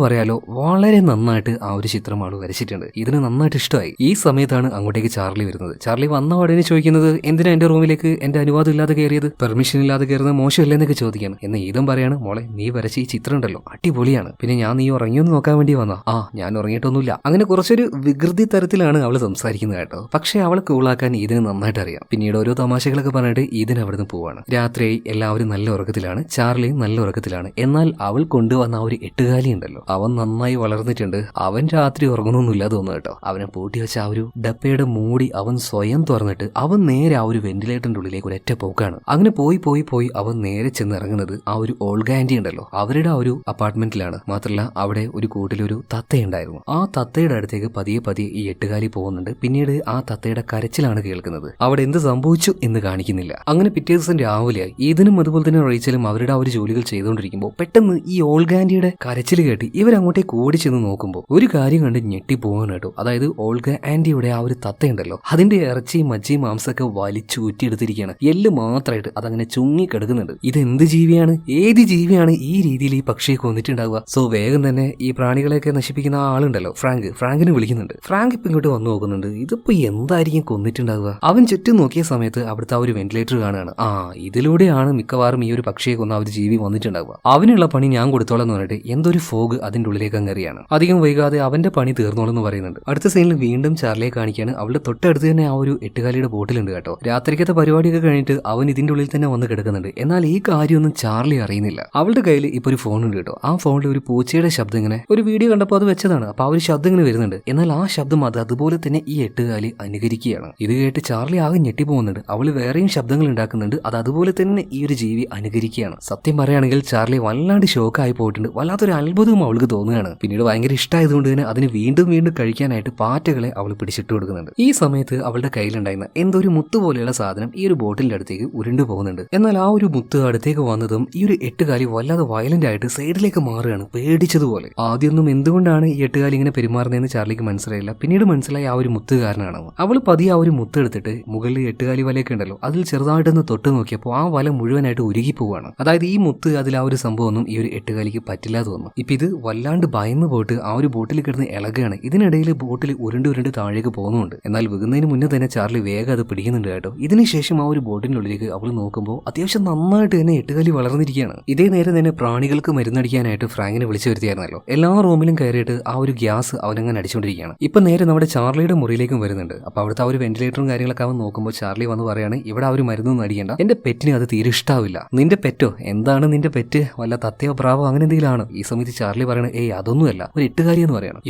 പറയാലോ, വളരെ നന്നായിട്ട് ആ ഒരു ചിത്രം ആള് വരച്ചിട്ടുണ്ട്. ഇതിന് നന്നായിട്ട് ഇഷ്ടമായി. ഈ സമയത്താണ് അങ്ങോട്ടേക്ക് ചാർലി വരുന്നത്. ചാർലി വന്ന ഉടനെ ചോദിക്കുന്നത്, എന്തിനാ എന്റെ റൂമിലേക്ക് എന്റെ അനുവാദം ഇല്ലാതെ കയറിയത്, പെർമിഷൻ ഇല്ലാതെ കയറുന്നത് മോശമല്ലെന്നൊക്കെ ചോദിക്കാണ്. എന്ന് ഈദൻ പറയാണ്, മോളെ നീ വരച്ച ഈ ചിത്രം ഉണ്ടല്ലോ അടിപൊളിയാണ്, പിന്നെ ഞാൻ നീ ഉറങ്ങിയൊന്ന് നോക്കാൻ വേണ്ടി വന്നാ. ഞാൻ ഉറങ്ങിയിട്ടൊന്നുമില്ല. അങ്ങനെ കുറച്ചൊരു വികൃതി തരത്തിലാണ് അവള് സംസാരിക്കുന്നത് കേട്ടോ. പക്ഷെ അവളെ കൂളാക്കാൻ ഈദന് നന്നായിട്ട് അറിയാം. പിന്നീട് ഓരോ തമാശകളൊക്കെ പറഞ്ഞിട്ട് ഈദൻ അവിടുന്ന് പോവാണ്. രാത്രി എല്ലാവരും നല്ല ഉറക്കത്തിലാണ്, ചാർലിയും നല്ല ഉറക്കത്തിലാണ്. എന്നാൽ അവൾ കൊണ്ടുവന്ന ആ ഒരു എട്ടുകാലി ഉണ്ടല്ലോ, അവൻ നന്നായി വളർന്നിട്ടുണ്ട്. അവൻ രാത്രി ഉറങ്ങുന്നൊന്നുമില്ല തോന്നുന്നു കേട്ടോ. അവനെ പൂട്ടി വെച്ച ആ ഒരു ഡപ്പയുടെ മൂടി അവൻ സ്വയം തുറന്നിട്ട് അവൻ നേരെ ആ ഒരു വെന്റിലേറ്ററിന്റെ ഉള്ളിലേക്ക് ഒരൊറ്റ പോക്കാണ്. അങ്ങനെ പോയി പോയി പോയി അവൻ നേരെ ചെന്ന് ഇറങ്ങുന്നത് ആ ഒരു ഓൾഗ ആന്റി ഉണ്ടല്ലോ അവരുടെ ആ ഒരു അപ്പാർട്ട്മെന്റിലാണ്. മാത്രമല്ല അവിടെ ഒരു കൂട്ടിലൊരു തത്തയുണ്ടായിരുന്നു. ആ തത്തയുടെ അടുത്തേക്ക് പതിയെ പതിയെ ഈ എട്ടുകാലി പോകുന്നുണ്ട്. പിന്നീട് ആ തത്തയുടെ കരച്ചിലാണ് കേൾക്കുന്നത്. അവിടെ എന്ത് സംഭവിച്ചു എന്ന് കാണിക്കുന്നില്ല. അങ്ങനെ പിറ്റേ ദിവസം രാവിലെയായി. ഈദനും അതുപോലെ തന്നെ റേച്ചലും അവരുടെ ആ ഒരു ജോലികൾ ചെയ്തുകൊണ്ടിരിക്കുമ്പോൾ പെട്ടെന്ന് ഈ ഓൾഗ ആന്റിയുടെ കരച്ചിൽ കേട്ട് ഇവരങ്ങോട്ടേക്ക് ഓടി ചെന്ന് നോക്കുമ്പോൾ ഒരു കാര്യം കണ്ട് ഞെട്ടി പോകാൻ കേട്ടോ. അതായത് ഓൾഗ ആന്റിയുടെ ആ ഒരു തത്തയുണ്ടല്ലോ അതിന്റെ ഇറച്ചിയും മജ്ജയും മാംസമൊക്കെ വലിച്ചു ഊറ്റിയെടുത്തിരിക്കുകയാണ്. എല്ല് മാത്രമായിട്ട് അതങ്ങനെ ചുങ്ങി കിടക്കുന്നുണ്ട്. ഇത് എന്ത് ജീവിയാണ്, ഏത് ജീവിയാണ് ഈ രീതിയിൽ ഈ പക്ഷിയെ കൊന്നിട്ടുണ്ടാവുക? സോ വേഗം തന്നെ ഈ പ്രാണികളെയൊക്കെ നശിപ്പിക്കുന്ന ആ ആളുണ്ടല്ലോ ഫ്രാങ്കിനെ വിളിക്കുന്നുണ്ട്. ഫ്രാങ്ക് ഇപ്പൊ ഇങ്ങോട്ട് വന്നു നോക്കുന്നുണ്ട്. ഇതിപ്പോ എന്തായിരിക്കും കൊന്നിട്ടുണ്ടാവുക? അവൻ ചുറ്റും നോക്കിയ സമയത്ത് അവിടുത്തെ ആ ഒരു വെന്റിലേറ്റർ കാണുകയാണ്. ഇതിലൂടെയാണ് മിക്കവാറും ഈ ഒരു പക്ഷിയെ കൊന്ന ആ ഒരു ജീവി വന്നിട്ടുണ്ടാവുക. അവനുള്ള പണി ഞാൻ കൊടുത്തോളാം എന്ന് പറഞ്ഞിട്ട് എന്തൊരു ഫോഗ് അതിന്റെ ഉള്ളിലേക്ക് അങ്ങറിയാണ്. അധികം വൈകാതെ അവന്റെ പണി തീർന്നോളെന്ന് പറയുന്നുണ്ട്. അടുത്ത സീനിൽ വീണ്ടും ചാർലിയെ കാണിക്കാണ്. അവളുടെ തൊട്ടടുത്ത് തന്നെ ആ ഒരു എട്ടുകാലിയുടെ ബോട്ടിലുണ്ട് കേട്ടോ. രാത്രിക്കത്തെ പരിപാടിയൊക്കെ കഴിഞ്ഞിട്ട് അവൻ ഇതിന്റെ ഉള്ളിൽ തന്നെ വന്ന് കിടക്കുന്നുണ്ട്. എന്നാൽ ഈ കാര്യമൊന്നും ചാർലി അറിയുന്നില്ല. അവളുടെ കയ്യിൽ ഇപ്പൊ ഒരു ഫോൺ ഉണ്ട് കേട്ടോ. ആ ഫോണിൽ ഒരു പൂച്ചയുടെ ശബ്ദം ഇങ്ങനെ ഒരു വീഡിയോ കണ്ടപ്പോൾ അത് വെച്ചതാണ്. അപ്പൊ ആ ഒരു ശബ്ദം ഇങ്ങനെ വരുന്നുണ്ട്. എന്നാൽ ആ ശബ്ദം അതുപോലെ തന്നെ ഈ എട്ടുകാലി അനുകരിക്കുകയാണ്. ഇത് കേട്ട് ചാർലി ആകെ ഞെട്ടിപ്പോകുന്നുണ്ട്. അവള് വേറെയും ശബ്ദങ്ങൾ ഉണ്ടാക്കുന്നുണ്ട്. അതുപോലെ തന്നെ ഈ ഒരു ജീവി അനുകരിക്കുകയാണ്. സത്യം പറയുകയാണെങ്കിൽ ചാർലി വല്ലാണ്ട് ഷോക്കായി പോയിട്ടുണ്ട്. വല്ലാത്തൊരു അത്ഭുതവും അവൾക്ക് തോന്നുകയാണ്. പിന്നീട് ഭയങ്കര ഇഷ്ടമായതുകൊണ്ട് തന്നെ അതിന് വീണ്ടും വീണ്ടും കഴിക്കാനായിട്ട് പാറ്റകളെ അവൾ പിടിച്ചിട്ട് കൊടുക്കുന്നുണ്ട്. ഈ സമയത്ത് അവളുടെ കയ്യിലുണ്ടായിരുന്ന എന്തോ ഒരു മുത്ത് പോലെയുള്ള സാധനം ഈ ഒരു ബോട്ടിലിന്റെ അടുത്തേക്ക് ഉരുണ്ടു പോകുന്നുണ്ട്. എന്നാൽ ആ ഒരു മുത്ത് അടുത്തേക്ക് വന്നതും ഈ ഒരു എട്ടുകാലി വല്ലാതെ വയലന്റ് ആയിട്ട് സൈഡിലേക്ക് മാറുകയാണ്, പേടിച്ചതുപോലെ. ആദ്യമൊന്നും എന്തുകൊണ്ടാണ് ഈ എട്ടുകാലി ഇങ്ങനെ പെരുമാറുന്നതെന്ന് ചാർലിക്ക് മനസ്സിലായില്ല. പിന്നീട് മനസ്സിലായി ആ ഒരു മുത്തുകാരനാണെന്ന്. അവൾ പതിയെ ആ ഒരു മുത്ത് എടുത്തിട്ട് മുകളിൽ എട്ടുകാലി വലയൊക്കെ ഉണ്ടല്ലോ അതിൽ ചെറുതായിട്ടൊന്ന് തൊട്ട് നോക്കിയപ്പോൾ ആ വല മുഴുവനായിട്ട് ഉരുകി പോവാണ്. അതായത് ഈ മുത്ത് അതിൽ ആ ഒരു സംഭവമൊന്നും ഈ ഒരു എട്ടുകാലിക്ക് പറ്റില്ല തോന്നുന്നു. ഇപ്പൊ ഇത് വല്ലാണ്ട് ഭയന്ന് പോയിട്ട് ആ ഒരു ബോട്ടിൽ കിടന്ന് ഇളകുകയാണ്. ഇതിനിടയിൽ ബോട്ടിൽ ഉരുണ്ട് താഴേക്ക് പോകുന്നുണ്ട്. എന്നാൽ വീകുന്നതിന് മുന്നേ തന്നെ ചാർലി വേഗം അത് പിടിക്കുന്നുണ്ട് കേട്ടോ. ഇതിനുശേഷം ആ ഒരു ബോട്ടിന്റെ ഉള്ളിലേക്ക് അവൾ നോക്കുമ്പോൾ അത്യാവശ്യം നന്നായിട്ട് തന്നെ എട്ടുകാലി വളർന്നിരിക്കുകയാണ്. ഇതേ നേരം തന്നെ പ്രാണികൾക്ക് മരുന്നടിക്കാനായിട്ട് ഫ്രാങ്കിനെ വിളിച്ചു വരുത്തിയായിരുന്നല്ലോ. എല്ലാ റൂമിലും കയറിയിട്ട് ആ ഒരു ഗ്യാസ് അവനങ്ങനെ അടിച്ചുകൊണ്ടിരിക്കുകയാണ്. ഇപ്പൊ നേരെ നമ്മുടെ ചാർലിയുടെ മുറിയിലേക്കും വരുന്നുണ്ട്. അപ്പൊ അവിടുത്തെ ആ ഒരു വെന്റിലേറ്ററും കാര്യങ്ങളൊക്കെ അവൻ നോക്കുമ്പോൾ ചാർലി വന്ന് പറയാണ്, ഇവിടെ ആ ഒരു മരുന്നൊന്നും അടിക്കണ്ട, എന്റെ പെറ്റിന് അത് തീരെ ഇഷ്ടാവില്ല. നിന്റെ പെറ്റോ, എന്താണ് നിന്റെ പെറ്റ്, വല്ല തത്തയോ പ്രാവോ അങ്ങനെ എന്തെങ്കിലും ആണ്? ഈ സമയത്ത് ചാർലി പറയണ, അതൊന്നുമല്ല, ഒരു എട്ടുകാലി എന്ന് പറയണം.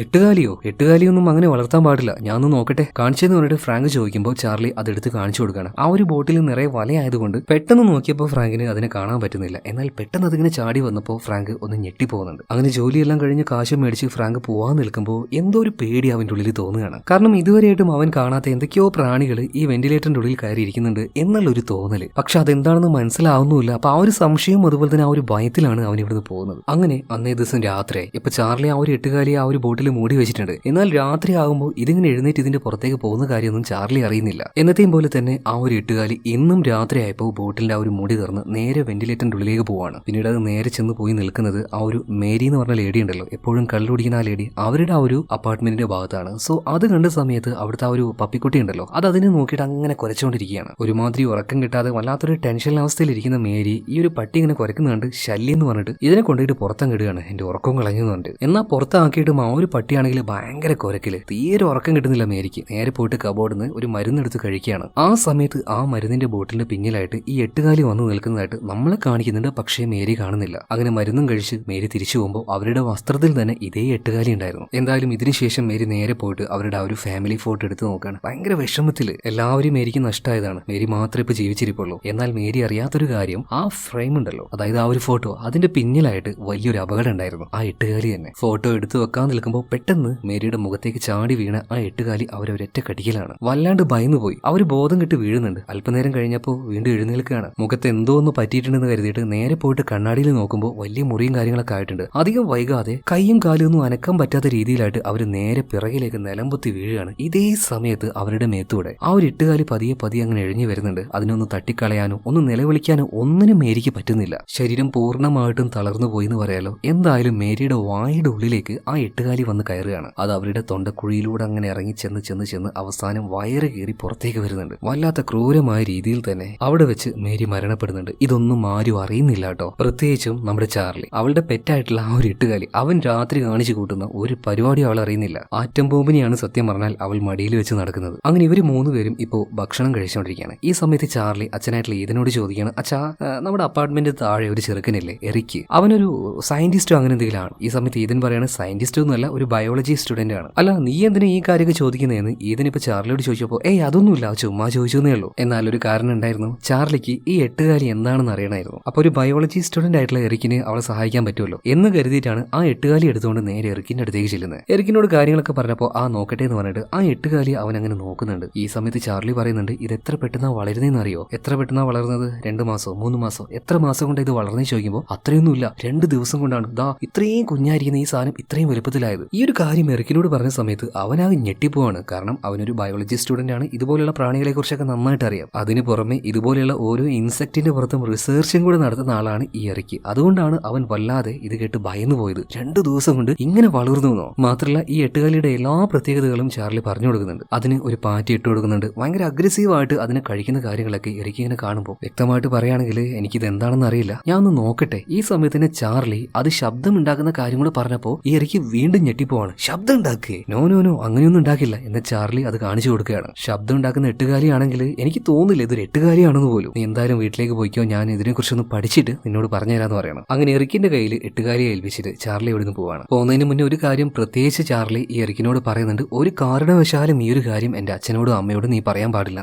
എട്ടുകാലിയൊന്നും അങ്ങനെ വളർത്താൻ പാടില്ല, ഞാൻ ഒന്ന് നോക്കട്ടെ കാണിച്ചെന്ന് പറഞ്ഞിട്ട് ഫ്രാങ്ക് ചോദിക്കുമ്പോൾ ചാർലി അതെടുത്ത് കാണിച്ചു കൊടുക്കുകയാണ്. ആ ഒരു ബോട്ടിൽ നിറയെ വലയായതുകൊണ്ട് പെട്ടെന്ന് നോക്കിയപ്പോൾ ഫ്രാങ്കിന് അതിനെ കാണാൻ പറ്റുന്നില്ല. എന്നാൽ പെട്ടെന്ന് അതിങ്ങനെ ചാടി വന്നപ്പോൾ ഫ്രാങ്ക് ഒന്ന് ഞെട്ടിപ്പോകുന്നുണ്ട്. അങ്ങനെ ജോലിയെല്ലാം കഴിഞ്ഞ് കാശും മേടിച്ച് ഫ്രാങ്ക് പോവാൻ നിൽക്കുമ്പോൾ എന്തോ ഒരു പേടി അവന്റെ ഉള്ളിൽ തോന്നുകയാണ്. കാരണം ഇതുവരെയായിട്ടും അവൻ കാണാത്ത എന്തൊക്കെയോ പ്രാണികൾ ഈ വെന്റിലേറ്ററിന്റെ ഉള്ളിൽ കയറിയിരിക്കുന്നുണ്ട് എന്നുള്ളൊരു തോന്നല്. പക്ഷെ അതെന്താണെന്ന് മനസ്സിലാവുന്നുമില്ല. അപ്പൊ ആ ഒരു സംശയവും അതുപോലെ തന്നെ ആ ഒരു ഭയത്തിലാണ് അവൻ ഇവിടുന്ന് പോകുന്നത്. അങ്ങനെ അന്നേ ദിവസം രാത്രിയായി. ഇപ്പൊ ചാർലി ആ ഒരു എട്ടുകാലിയെ ആ ഒരു ബോട്ടിൽ മൂടി വെച്ചിട്ടുണ്ട്. എന്നാൽ രാത്രി ആകുമ്പോൾ ഇതിങ്ങനെ എഴുന്നേറ്റ് ഇതിന്റെ പുറത്തേക്ക് പോകുന്ന കാര്യമൊന്നും ചാർലി അറിയുന്നില്ല. എന്നത്തെയും പോലെ തന്നെ ആ ഒരു എട്ടുകാലി ഇന്നും രാത്രിയായപ്പോൾ ബോട്ടിലിന്റെ ആ ഒരു മൂടി തുറന്ന് നേരെ വെന്റിലേറ്ററിന്റെ ഉള്ളിലേക്ക് പോവാണ്. പിന്നീട് അത് നേരെ ചെന്ന് പോയി നിൽക്കുന്നത് ആ ഒരു മേരി എന്ന് പറഞ്ഞ ലേഡി ഉണ്ടല്ലോ, എപ്പോഴും കള്ളുടിക്കുന്ന ആ ലേഡി, അവരുടെ ആ ഒരു അപ്പാർട്ട്മെന്റിന്റെ ഭാഗത്താണ്. സോ അത് കണ്ട സമയത്ത് അവിടുത്തെ ആ ഒരു പപ്പിക്കുട്ടി ഉണ്ടല്ലോ അത് അതിനെ നോക്കിയിട്ട് അങ്ങനെ കുരച്ചുകൊണ്ടിരിക്കുകയാണ്. ഒരുമാതിരി ഉറക്കം കിട്ടാതെ വല്ലാത്തൊരു ടെൻഷൻ അവസ്ഥയിലിരിക്കുന്ന മേരി ഈ ഒരു പട്ടി ഇങ്ങനെ കുരക്കുന്ന കണ്ട് ശല്യം എന്ന് പറഞ്ഞിട്ട് ഇതിനെ കൊണ്ടുപോയിട്ട് പുറത്തങ്ങിടുകയാണ്. എന്റെ ഉറക്കം കളഞ്ഞുന്നുണ്ട്. എന്നാൽ പുറത്താക്കിയിട്ടും ആ ഒരു പട്ടിയാണെങ്കിൽ ഭയങ്കര കുരക്കില്, തീരെ ഉറക്കം കിട്ടുന്നില്ല മേരിക്ക്. നേരെ പോയിട്ട് കബോർഡിൽ നിന്ന് ഒരു മരുന്നെടുത്ത് കഴിക്കുകയാണ്. ആ സമയത്ത് ആ മരുന്നിന്റെ ബോട്ടിലിന്റെ പിന്നിലായിട്ട് ഈ എട്ടുകാലി വന്ന് നിൽക്കുന്നതായിട്ട് നമ്മളെ കാണിക്കുന്നുണ്ട്. പക്ഷേ മേരി കാണുന്നില്ല. അങ്ങനെ മരുന്നും കഴിച്ച് മേരി തിരിച്ചു പോകുമ്പോൾ അവരുടെ വസ്ത്രത്തിൽ തന്നെ ഇതേ എട്ടുകാലി ഉണ്ടായിരുന്നു. എന്തായാലും ഇതിനുശേഷം മേരി നേരെ പോയിട്ട് അവരുടെ ആ ഒരു ഫാമിലി ഫോട്ടോ എടുത്ത് നോക്കുകയാണ്. ഭയങ്കര വിഷമത്തില്. എല്ലാവരും മേരിക്ക് നഷ്ടമായതാണ്, മേരി മാത്രമേ ഇപ്പൊ ജീവിച്ചിരിപ്പുള്ളൂ. എന്നാൽ മേരി അറിയാത്തൊരു കാര്യം, ആ ഫ്രെയിം ഉണ്ടല്ലോ, അതായത് ആ ഒരു ഫോട്ടോ, അതിന്റെ പിന്നിലായിട്ട് വലിയൊരു അപകടം ഉണ്ടായിരുന്നു. ആ എട്ടുകാലി തന്നെ. ഫോട്ടോ എടുത്ത് വെക്കാൻ നിൽക്കുമ്പോൾ പെട്ടെന്ന് മേരിയുടെ മുഖത്തേക്ക് ചാടി വീണ ആ എട്ടുകാലി അവരൊരൊറ്റ കടിക്കലാണ്. വല്ലാണ്ട് ഭയന്നു പോയി. അവർ ബോധം കെട്ട് വീഴുന്നുണ്ട്. അല്പനേരം കഴിഞ്ഞപ്പോൾ വീണ്ടും എഴുന്നേൽക്കുകയാണ്. മുഖത്ത് എന്തോ ഒന്ന് പറ്റിയിട്ടുണ്ടെന്ന് കരുതിയിട്ട് നേരെ പോയിട്ട് കണ്ണാടിയിൽ നോക്കുമ്പോൾ വലിയ മുറിയും കാര്യങ്ങളൊക്കെ ആയിട്ടുണ്ട്. അധികം വൈകാതെ കൈയും കാലും ഒന്നും അനക്കാൻ പറ്റാത്ത രീതിയിലായിട്ട് അവർ നേരെ പിറകിലേക്ക് നിലംപൊത്തി വീഴുകയാണ്. ഇതേ സമയത്ത് അവരുടെ മേത്തൂടെ ആ ഒരു എട്ടുകാലി പതിയെ പതിയെ അങ്ങനെ എഴിഞ്ഞു വരുന്നുണ്ട്. അതിനൊന്ന് തട്ടിക്കളയാനോ ഒന്ന് നിലവിളിക്കാനോ ഒന്നിനും മേരിക്ക് പറ്റുന്നില്ല. ശരീരം പൂർണ്ണമായി പൂർണ്ണമായിട്ടും തളർന്നു പോയി എന്ന് പറയാലോ. എന്തായാലും മേരിയുടെ വായുടെ ഉള്ളിലേക്ക് ആ എട്ടുകാലി വന്ന് കയറുകയാണ്. അത് അവരുടെ തൊണ്ടക്കുഴിയിലൂടെ അങ്ങനെ ഇറങ്ങി ചെന്ന് അവസാനം വയറ് കീറി പുറത്തേക്ക് വരുന്നുണ്ട്. വല്ലാത്ത ക്രൂരമായ രീതിയിൽ തന്നെ അവിടെ വെച്ച് മേരി മരണപ്പെടുന്നുണ്ട്. ഇതൊന്നും ആരും അറിയുന്നില്ല കേട്ടോ, പ്രത്യേകിച്ചും നമ്മുടെ ചാർലി. അവളുടെ പെറ്റായിട്ടുള്ള ആ ഒരു എട്ടുകാലി അവൻ രാത്രി കാണിച്ചു കൂട്ടുന്ന ഒരു പരിപാടി അവൾ അറിയുന്നില്ല. ആറ്റം ബോംബിനെയാണ് സത്യം പറഞ്ഞാൽ അവൾ മടിയിൽ വെച്ച് നടക്കുന്നത്. അങ്ങനെ ഇവർ മൂന്നുപേരും ഇപ്പോൾ ഭക്ഷണം കഴിച്ചുകൊണ്ടിരിക്കുകയാണ്. ഈ സമയത്ത് ചാർലി അച്ഛനായിട്ടുള്ള ഈതനോട് ചോദിക്കുകയാണ്, അച്ഛാ നമ്മുടെ അപ്പാർട്ട്മെന്റ് താഴെ ഒരു ചെറുക്കനില്ലേ എറിക്ക്, അവനൊരു സയന്റിസ്റ്റോ അങ്ങനെ എന്തെങ്കിലും ആണ്. ഈ സമയത്ത് ഈതൻ പറയാണ് സയന്റിസ്റ്റോ ഒന്നുമല്ല, ഒരു ബയോളജി സ്റ്റുഡന്റ് ആണ്. അല്ല നീ എന്തിനാ ഈ കാര്യമൊക്കെ ചോദിക്കുന്നതെന്ന് ഈതൻ ഇപ്പൊ ചാർലിയോട് ചോദിച്ചപ്പോൾ അതൊന്നുമില്ല, ചുമ്മാ ചോദിച്ചെന്നേ ഉള്ളൂ. എന്നാൽ ഒരു കാരണം ഉണ്ടായിരുന്നു, ചാർലിക്ക് ഈ എട്ടുകാലി എന്താണെന്ന് അറിയണമായിരുന്നു. അപ്പൊ ഒരു ബയോളജി സ്റ്റുഡന്റ് ആയിട്ടുള്ള എറിക്കിന് അവളെ സഹായിക്കാൻ പറ്റുമല്ലോ എന്ന് കരുതിയിട്ടാണ് ആ എട്ടുകാലി എടുത്തുകൊണ്ട് നേരെ എറിക്കിന്റെ അടുത്തേക്ക് ചെല്ലുന്നത്. എറിക്കിനോട് കാര്യങ്ങളൊക്കെ പറഞ്ഞപ്പോൾ ആ നോക്കട്ടെ എന്ന് പറഞ്ഞിട്ട് ആ എട്ടുകാലി അവൻ അങ്ങനെ നോക്കുന്നുണ്ട്. ഈ സമയത്ത് ചാർലി പറയുന്നുണ്ട്, ഇത് എത്ര പെട്ടെന്നാ വളരുന്നതെന്ന് അറിയോ? എത്ര പെട്ടെന്നാ വളർന്നത്? 2 മാസോ 3 മാസോ എത്ര മാസം കൊണ്ട് ഇത് വളർന്നേ ചോദിക്കുമ്പോൾ അത്രയൊന്നുമില്ല, 2 ദിവസം കൊണ്ടാണ് ദാ ഇത്രയും കുഞ്ഞായിരിക്കുന്ന ഈ സാധനം ഇത്രയും വലുപ്പത്തിലായത്. ഈ ഒരു കാര്യം എറിക്കിനോട് പറഞ്ഞ സമയത്ത് അവനാകെ ഞെട്ടിപ്പോവാണ്. കാരണം അവനൊരു ബയോളജി സ്റ്റുഡന്റ് ആണ്, ഇതുപോലെയുള്ള പ്രാണികളെ കുറിച്ചൊക്കെ നന്നായിട്ട് അറിയാം. അതിന് പുറമെ ഇതുപോലെയുള്ള ഓരോ ഇൻസെക്റ്റിന്റെ പുറത്തും റിസർച്ചും കൂടെ നടത്തുന്ന ആളാണ് ഈ എറിക്ക്. അതുകൊണ്ടാണ് അവൻ വല്ലാതെ ഇത് കേട്ട് ഭയന്നു പോയത്. 2 ദിവസം കൊണ്ട് ഇങ്ങനെ വളർന്നു. മാത്രമല്ല ഈ എട്ടുകാലിയുടെ എല്ലാ പ്രത്യേകതകളും ചാർലി പറഞ്ഞു കൊടുക്കുന്നുണ്ട്. അതിന് ഒരു പാറ്റി ഇട്ട് കൊടുക്കുന്നുണ്ട്. ഭയങ്കര അഗ്രസീവായിട്ട് അതിനെ കഴിക്കുന്ന കാര്യങ്ങളൊക്കെ എറിക്ക് ഇങ്ങനെ കാണുമ്പോൾ വ്യക്തമായിട്ട് പറയുകയാണെങ്കിൽ എനിക്കിത് എന്താണെന്ന് അറിയില്ല, ഞാൻ ഒന്ന് നോക്കട്ടെ. ഈ സമയത്ത് തന്നെ ചാർലി അത് ശബ്ദം ഉണ്ടാക്കുന്ന കാര്യം കൂടെ പറഞ്ഞപ്പോൾ ഈ എറിക്ക് വീണ്ടും ഞെട്ടിപ്പോവാണ്. ശബ്ദം ഉണ്ടാക്കുകയെ? നോ അങ്ങനെയൊന്നും ഉണ്ടാക്കില്ല എന്ന് ചാർലി അത് കാണിച്ചു കൊടുക്കുകയാണ്. ശബ്ദം ഉണ്ടാക്കുന്ന എട്ടുകാലിയാണെങ്കിൽ എനിക്ക് തോന്നില്ല ഇതൊരു എട്ടുകാലിയാണെന്ന് പോലും. നീ എന്തായാലും വീട്ടിലേക്ക് പോയിക്കോ, ഞാൻ ഇതിനെക്കുറിച്ചൊന്ന് പഠിച്ചിട്ട് നിന്നോട് പറഞ്ഞുതരാന്ന് പറയണം. അങ്ങനെ എറിക്കിന്റെ കയ്യിൽ എട്ടുകാലിയെ ഏൽപ്പിച്ചിട്ട് ചാർലി ഇവിടുന്ന് പോവാണ്. പോകുന്നതിന് മുന്നേ ഒരു കാര്യം പ്രത്യേകിച്ച് ചാർലി ഈ എറിക്കിനോട് പറയുന്നുണ്ട്, ഒരു കാരണവശാലും ഈ ഒരു കാര്യം എന്റെ അച്ഛനോടും അമ്മയോടും നീ പറയാൻ പാടില്ല.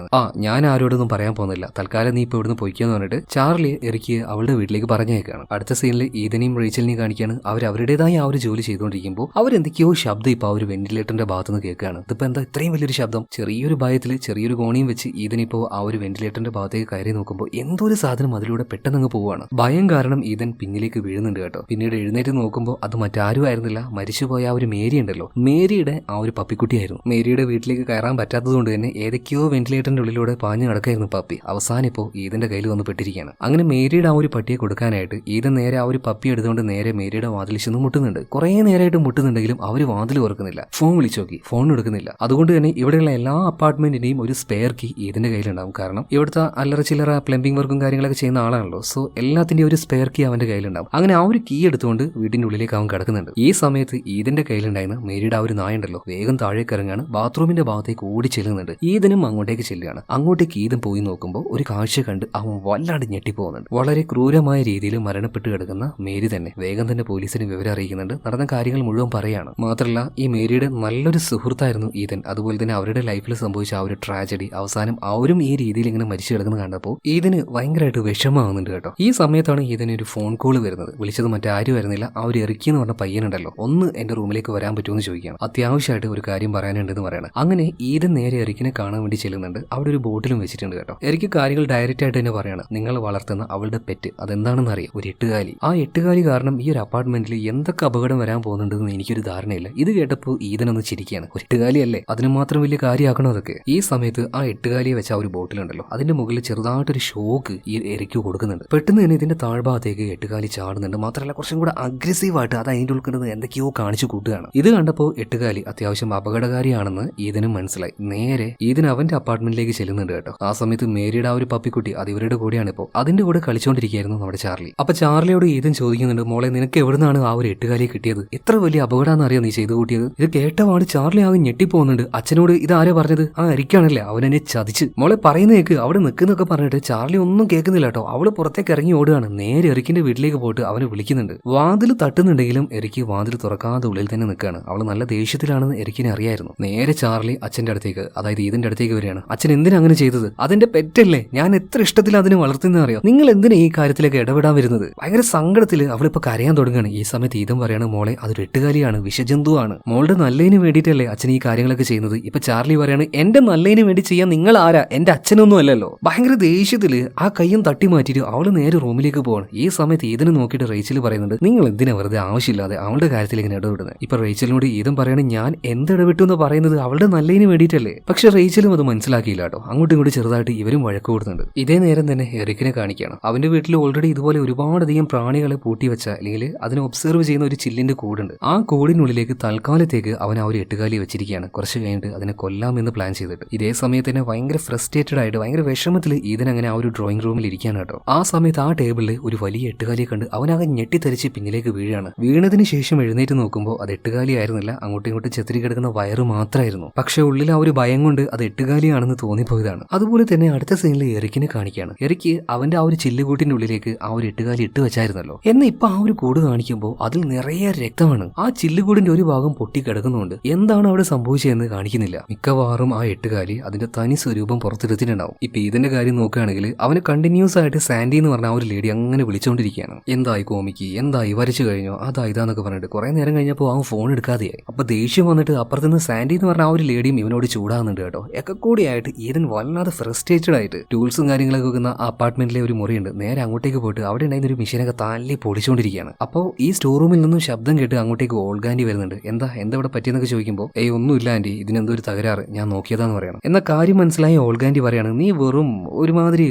ഞാൻ ആരോടൊന്നും പറയാൻ പോകുന്നില്ല, തൽക്കാലം നീ ഇപ്പൊ ഇവിടുന്ന് പോയിക്കാന്ന് പറഞ്ഞിട്ട് ചാർലി എറിക്ക് അവളുടെ വീട്ടിലേക്ക് പറഞ്ഞേക്കാണ്. അടുത്ത സീനിൽ ഈതനെയും റേച്ചലിനെയും കാണിക്കാണ്. അവർ അവരുടേതായ ആ ഒരു ജോലി ചെയ്തുകൊണ്ടിരിക്കുമ്പോൾ അവരെന്തൊക്കെയോ ശബ്ദം ഇപ്പൊ ആ ഒരു വെന്റിലേറ്ററിന്റെ ഭാഗത്തുനിന്ന് കേൾക്കുകയാണ്. ഇതിപ്പോ എന്താ ഇത്രയും വലിയൊരു ശബ്ദം? ചെറിയൊരു ഭയത്തിൽ ചെറിയൊരു കോണിയും വെച്ച് ഈതനിപ്പോ ആ ഒരു വെന്റിലേറ്ററിന്റെ ഭാഗത്തേക്ക് കയറി നോക്കുമ്പോൾ എന്തോ ഒരു സാധനം അതിലൂടെ പെട്ടെന്ന് പോവാണ്. ഭയം കാരണം ഈതൻ പിന്നിലേക്ക് വീഴുന്നുണ്ട് കേട്ടോ. പിന്നീട് എഴുന്നേറ്റ് നോക്കുമ്പോൾ അത് മറ്റാരും ആയിരുന്നില്ല, മരിച്ചുപോയ ആ ഒരു മേരി ഉണ്ടല്ലോ, മേരിയുടെ ആ ഒരു പപ്പിക്കുട്ടിയായിരുന്നു. മേരിയുടെ വീട്ടിലേക്ക് കയറാൻ പറ്റാത്തതുകൊണ്ട് തന്നെ ഏതൊക്കെയോ വെന്റിലേറ്ററിന്റെ ഉള്ളിലൂടെ പാഞ്ഞു നടക്കായിരുന്നു പപ്പി. അവസാനം ഇപ്പോൾ ഈതന്റെ കയ്യിൽ വന്ന് പെട്ടിരിക്കുകയാണ്. അങ്ങനെ മേരിയുടെ ആ ഒരു പട്ടിയെ കൊടുക്കാനായിട്ട് ഈതൻ നേരെ ആ ഒരു പപ്പി എടുത്തുകൊണ്ട് നേരെ മേരിയുടെ വാതിൽ ചെന്ന് മുട്ടുന്നുണ്ട്. കുറെ നേരമായിട്ട് മുട്ടുന്നുണ്ടെങ്കിലും അവര് വാതിൽ തുറക്കുന്നില്ല. ഫോൺ വിളിച്ചു നോക്കി, ഫോൺ എടുക്കുന്നില്ല. അതുകൊണ്ട് തന്നെ ഇവിടെയുള്ള എല്ലാ അപ്പാർട്ട്മെന്റിന്റെയും ഒരു സ്പെയർ കീ ഈതന്റെ കയ്യിലുണ്ടാവും. കാരണം ഇവിടുത്തെ അല്ലറ ചില്ലറ പ്ലംബിംഗ് വർക്കും കാര്യങ്ങളൊക്കെ ചെയ്യുന്ന ആളാണല്ലോ. സോ എല്ലാത്തിന്റെയും ഒരു സ്പെയർ കീ അവന്റെ കയ്യിലുണ്ടാവും. അങ്ങനെ ആ ഒരു കീ എടുത്തുകൊണ്ട് വീടിന്റെ ഉള്ളിലേക്ക് അവൻ കിടക്കുന്നുണ്ട്. ഈ സമയത്ത് ഈതന്റെ കയ്യിലുണ്ടായിരുന്ന മേരിയുടെ ആ ഒരു നായ ഉണ്ടല്ലോ വേഗം താഴേക്ക് ഇറങ്ങാണ്, ബാത്റൂമിന്റെ ഭാഗത്തേക്ക് ഓടി ചെല്ലുന്നുണ്ട്. ഈതനും അങ്ങോട്ടേക്ക് ചെല്ലുകയാണ്. അങ്ങോട്ടേക്ക് ഈതൻ പോയി നോക്കുമ്പോൾ ഒരു കാഴ്ച കണ്ട് അവൻ വല്ലാണ്ട് ഞെട്ടിപ്പോകുന്നുണ്ട്. വളരെ ക്രൂരമായ രീതിയിൽ മരണപ്പെട്ട് കിടക്കുന്ന മേരി തന്നെ വേഗം തന്നെ പോലീസിന് വിവരം അറിയിക്കുന്നുണ്ട്. നടന്ന കാര്യങ്ങൾ മുഴുവൻ പറയാണ്. മാത്രമല്ല ഈ മേരിയുടെ നല്ലൊരു സുഹൃത്തായിരുന്നു ഈതൻ. അതുപോലെ തന്നെ അവരുടെ ലൈഫിൽ സംഭവിച്ച ആ ഒരു ട്രാജഡി അവസാനം അവരും ഈ രീതിയിൽ ഇങ്ങനെ മരിച്ചു കിടക്കുന്ന കണ്ടപ്പോൾ ഈതന് ഭയങ്കരമായിട്ട് വിഷമമാകുന്നുണ്ട് കേട്ടോ. ഈ സമയത്താണ് ഈതന് ഒരു ഫോൺ കോൾ വരുന്നത്. വിളിച്ചത് മറ്റാരും ആയിരുന്നില്ല, ആ ഒരു എറിക്കി എന്ന് പറഞ്ഞ പയ്യനുണ്ടല്ലോ, ഒന്ന് എന്റെ റൂമിലേക്ക് വരാൻ പറ്റുമെന്ന് ചോദിക്കുകയാണ്. അത്യാവശ്യമായിട്ട് ഒരു കാര്യം പറയാനുണ്ടെന്ന് പറയണം. അങ്ങനെ ഈതൻ നേരെ എറിക്കിനെ കാണാൻ വേണ്ടി ചെല്ലുന്നുണ്ട്. അവിടെ ഒരു ബോട്ടിലും വെച്ചിട്ടുണ്ട് കേട്ടോ. എറിക്ക് കാര്യങ്ങൾ ഡയറക്റ്റ് ആയിട്ട് തന്നെ പറയാണ്. നിങ്ങൾ വളർത്തുന്ന അവളുടെ പെറ്റ് അതെന്താണെന്ന് അറിയാം, ഒരു എട്ടുകാലി. ആ എട്ടുകാലി കാരണം ഈ ഒരു അപ്പാർട്ട്മെന്റിൽ എന്തൊക്കെ അപകടം വരാൻ പോകുന്നുണ്ടെന്ന് എനിക്കൊരു ധാരണയില്ല. ഇത് കേട്ടപ്പോൾ ഈതനൊന്ന് ചിരിക്കുകയാണ്. ഒരു എട്ടുകാലിയല്ലേ, അതിന് മാത്രം വലിയ കാര്യമാക്കണോ അതൊക്കെ? ഈ സമയത്ത് ആ എട്ടുകാലിയെ വെച്ച ആ ഒരു ബോട്ടിലുണ്ടല്ലോ അതിന്റെ മുകളിൽ ചെറുതായിട്ടൊരു ഷോക്ക് ഈ എറിക്ക് കൊടുക്കുന്നുണ്ട്. പെട്ടെന്ന് തന്നെ ഇതിന്റെ താഴ്ഭാഗത്തേക്ക് എട്ടുകാലി ചാടുന്നുണ്ട്. മാത്രമല്ല കുറച്ചും കൂടെ അഗ്രസീവായിട്ട് അത് അതിന്റെ ഉൾക്കുന്നത് എന്തൊക്കെയോ കാണിച്ചു കൂട്ടുകയാണ്. ഇത് കണ്ടപ്പോൾ എട്ടുകാലി അത്യാവശ്യം അപകടകാരിയാണെന്ന് ഈതനും മനസ്സിലായി. നേരെ ഈതൻ അവന്റെ അപ്പാർട്ട്മെന്റിലേക്ക് ചെല്ലുന്നുണ്ട് കേട്ടോ. ആ സമയത്ത് മേരിയുടെ ആ ഒരു പപ്പിക്കുട്ടി അത് ഇവരുടെ കൂടെയാണ് ഇപ്പോൾ. അതിന്റെ കൂടെ കളിച്ചുകൊണ്ടിരിക്കുകയായിരുന്നു നമ്മുടെ ചാർലി. അപ്പൊ ചാർലിയോട് ഈതൻ ചോദിക്കുന്നുണ്ട്, മോളെ നിനക്ക് എവിടുന്നാണ് ആ ഒരു എട്ടുകാലിയെ കിട്ടിയത്? എത്ര വലിയ അപകടമാണെന്ന് അറിയാം നീ ചെയ്തു കൂട്ടിയത്? ഇത് കേട്ടപാട് ചാർലി ആകെ ഞെട്ടിപ്പോകുന്നുണ്ട്. അച്ഛനോട് ഇത് ആരാ പറഞ്ഞത്? ആ അരിക്കാണല്ലേ, അവനെന്നെ ചതിച്ച്. മോളെ പറയുന്നേക്ക്, അവിടെ നിൽക്കുന്നൊക്കെ പറഞ്ഞിട്ട് ചാർലി ഒന്നും കേൾക്കുന്നില്ല കേട്ടോ. അവള് പുറത്തേക്ക് ഇറങ്ങി ഓടുകയാണ്. നേരെ എറിക്കിന്റെ വീട്ടിലേക്ക് പോയിട്ട് അവനെ വിളിക്കുന്നുണ്ട്. വാതിൽ തട്ടുന്നുണ്ടെങ്കിലും എറിക്ക് വാതിൽ തുറക്കാതെ ഉള്ളിൽ തന്നെ നിൽക്കുകയാണ്. അവള് നല്ല ദേഷ്യത്തിലാണെന്ന് എറിക്കിനെ അറിയായിരുന്നു. നേരെ ചാർലി അച്ഛന്റെ അടുത്തേക്ക്, അതായത് ഇതിന്റെ അടുത്തേക്ക് വരികയാണ്. അച്ഛൻ എന്തിനാ അങ്ങനെ ചെയ്തത്? അതിന്റെ പെറ്റല്ലേ, ഞാൻ എത്ര ഇഷ്ടത്തിൽ അതിനെ വളർത്തുന്ന അറിയാം, നിങ്ങൾ എന്തിനാ ഈ കാര്യത്തിലേക്ക് ഇടപെടാൻ വരുന്നത്? ഭയങ്കര സങ്കടത്തില് അവളിപ്പോ കരയാൻ തുടങ്ങുകയാണ്. ഈ സമയത്ത് ഈതൻ പറയാണ്, മോളെ അതൊരു എട്ടുകാലിയാണ്, വിഷജന്തുവാണ്. മോളുടെ നല്ലതിന് വേണ്ടിയിട്ടല്ലേ അച്ഛൻ ഈ കാര്യങ്ങളൊക്കെ ചെയ്യുന്നത്? ഇപ്പൊ ചാർലി പറയാണ്, എന്റെ നല്ലതിന് വേണ്ടി ചെയ്യാൻ നിങ്ങൾ ആരാ? എന്റെ അച്ഛനൊന്നും അല്ലല്ലോ. ഭയങ്കര ദേഷ്യത്തില് ആ കയ്യും തട്ടി മാറ്റിയിട്ട് അവള് നേരെ റൂമിലേക്ക് പോവാണ്. ഈ സമയത്ത് ഈതനെ നോക്കിയിട്ട് റേച്ചൽ പറയുന്നുണ്ട്, നിങ്ങൾ എന്തിനാ വെറുതെ ആവശ്യമില്ലാതെ അവളുടെ കാര്യത്തിൽ ഇങ്ങനെ ഇടപെടുന്നത്? ഇപ്പൊ റേച്ചലിനോട് ഈതൻ പറയാണ്, ഞാൻ എന്തിടപെട്ടു എന്ന് പറയുന്നത് അവളുടെ നല്ലതിന് വേണ്ടിയിട്ടല്ലേ. പക്ഷെ റേച്ചലും അത് മനസ്സിലാക്കിയില്ല കേട്ടോ. അങ്ങോട്ടും ഇങ്ങോട്ടും ചെറുതായിട്ട് ഇവരും വഴക്ക് കൂടുന്നുണ്ട്. ഇതേ നേരം തന്നെ എറിക്കിനെ കാണിക്കുകയാണ്. അവന്റെ വീട്ടിൽ ഓൾറെഡി ഇതുപോലെ ഒരുപാടധികം കുറേയധികം പ്രാണികളെ പൂട്ടിവെച്ച അല്ലെങ്കിൽ അതിനെ ഒബ്സർവ് ചെയ്യുന്ന ഒരു ചില്ലിന്റെ കൂടുണ്ട്. ആ കൂടിനുള്ളിലേക്ക് തൽക്കാലത്തേക്ക് അവൻ ആ ഒരു എട്ടുകാലി വെച്ചിരിക്കുകയാണ്. കുറച്ച് കഴിഞ്ഞിട്ട് അതിനെ കൊല്ലാമെന്ന് പ്ലാൻ ചെയ്തിട്ട്. ഇതേ സമയത്ത് തന്നെ ഭയങ്കര ഫ്രസ്ട്രേറ്റഡ് ആയിട്ട് ഭയങ്കര വിഷമത്തിൽ ഈതൻ അങ്ങനെ ആ ഒരു ഡ്രോയിങ് റൂമിൽ ഇരിക്കുകയാണ് കേട്ടോ. ആ സമയത്ത് ആ ടേബിളിൽ ഒരു വലിയ എട്ടുകാലിയെ കണ്ട് അവനാകെ ഞെട്ടിത്തെറിച്ച് പിന്നിലേക്ക് വീഴാണ്. വീണതിന് ശേഷം എഴുന്നേറ്റ് നോക്കുമ്പോൾ അത് എട്ടുകാലി ആയിരുന്നില്ല, അങ്ങോട്ടും ഇങ്ങോട്ടും ചെത്തിരി കിടക്കുന്ന വയറ് മാത്രമായിരുന്നു. പക്ഷെ ഉള്ളിൽ ആ ഒരു ഭയം കൊണ്ട് അത് എട്ടുകാലിയാണെന്ന് തോന്നിപ്പോയതാണ്. അതുപോലെ തന്നെ അടുത്ത സീനിൽ എറിക്കിനെ കാണിക്കുകയാണ്. എറിക്ക് അവന്റെ ആ ഒരു ചില്ലുകൂട്ടിന്റെ ഉള്ളിലേക്ക് ആ ഒരു എട്ടുകാലി ഇട്ട് വെച്ചായിരുന്നല്ലോ. എന്നാൽ ഇപ്പൊ ആ ഒരു കൂട് കാണിക്കുമ്പോൾ അതിൽ നിറയെ രക്തമാണ്. ആ ചില്ലുകൂടിന്റെ ഒരു ഭാഗം പൊട്ടി കിടക്കുന്നുണ്ട്. എന്താണ് അവിടെ സംഭവിച്ചതെന്ന് കാണിക്കുന്നില്ല. മിക്കവാറും ആ എട്ടുകാലി അതിന്റെ തനി സ്വരൂപം പുറത്തെടുത്തിട്ടുണ്ടാവും. ഇപ്പൊ ഇതിന്റെ കാര്യം നോക്കുകയാണെങ്കിൽ അവന് കണ്ടിന്യൂസ് ആയിട്ട് സാൻഡി എന്ന് പറഞ്ഞ ആ ഒരു ലേഡി അങ്ങനെ വിളിച്ചുകൊണ്ടിരിക്കുകയാണ്. എന്തായി കോമിക്ക്, എന്തായി വരച്ചു കഴിഞ്ഞോ, അതാ ഇതാന്നൊക്കെ പറഞ്ഞിട്ട് കുറെ നേരം കഴിഞ്ഞപ്പോൾ അവൻ ഫോൺ എടുക്കാതെയായി. അപ്പൊ ദേഷ്യം വന്നിട്ട് അപ്പുറത്തുനിന്ന് സാൻഡി എന്ന് പറഞ്ഞ ആ ഒരു ലേഡിയും ഇവനോട് ചൂടാകുന്നുണ്ട് കേട്ടോ. ഒക്കെ കൂടിയായിട്ട് ഈതൻ വല്ലാതെ ഫ്രസ്ട്രേറ്റഡ് ആയിട്ട് ടൂൾസും കാര്യങ്ങളൊക്കെ വെക്കുന്ന ആ അപ്പാർട്ട്മെന്റിലെ ഒരു മുറിയുണ്ട്. നേരെ അങ്ങോട്ടേക്ക് പോയിട്ട് അവിടെ ഉണ്ടായിരുന്ന ഒരു മെഷീനൊക്കെ തല്ലി പൊടിച്ചുകൊണ്ടിരിക്കുകയാണ്. അപ്പോൾ ഈ സ്റ്റോർ റൂമിൽ നിന്നും ശബ്ദം കേട്ട് അങ്ങോട്ടേക്ക് ഓൾഗാൻഡി വരുന്നുണ്ട്. എന്താ ഇവിടെ പറ്റിയെന്നൊക്കെ ചോദിക്കുമ്പോൾ ഒന്നുമില്ല ആന്റി, ഇതിനെന്തോ ഒരു തകരാറ്, ഞാൻ നോക്കിയതാന്ന് പറയണം. എന്ന കാര്യം മനസ്സിലായി ഓൾഗാൻഡി പറയാണ്, നീ വെറും ഒരുമാതിരി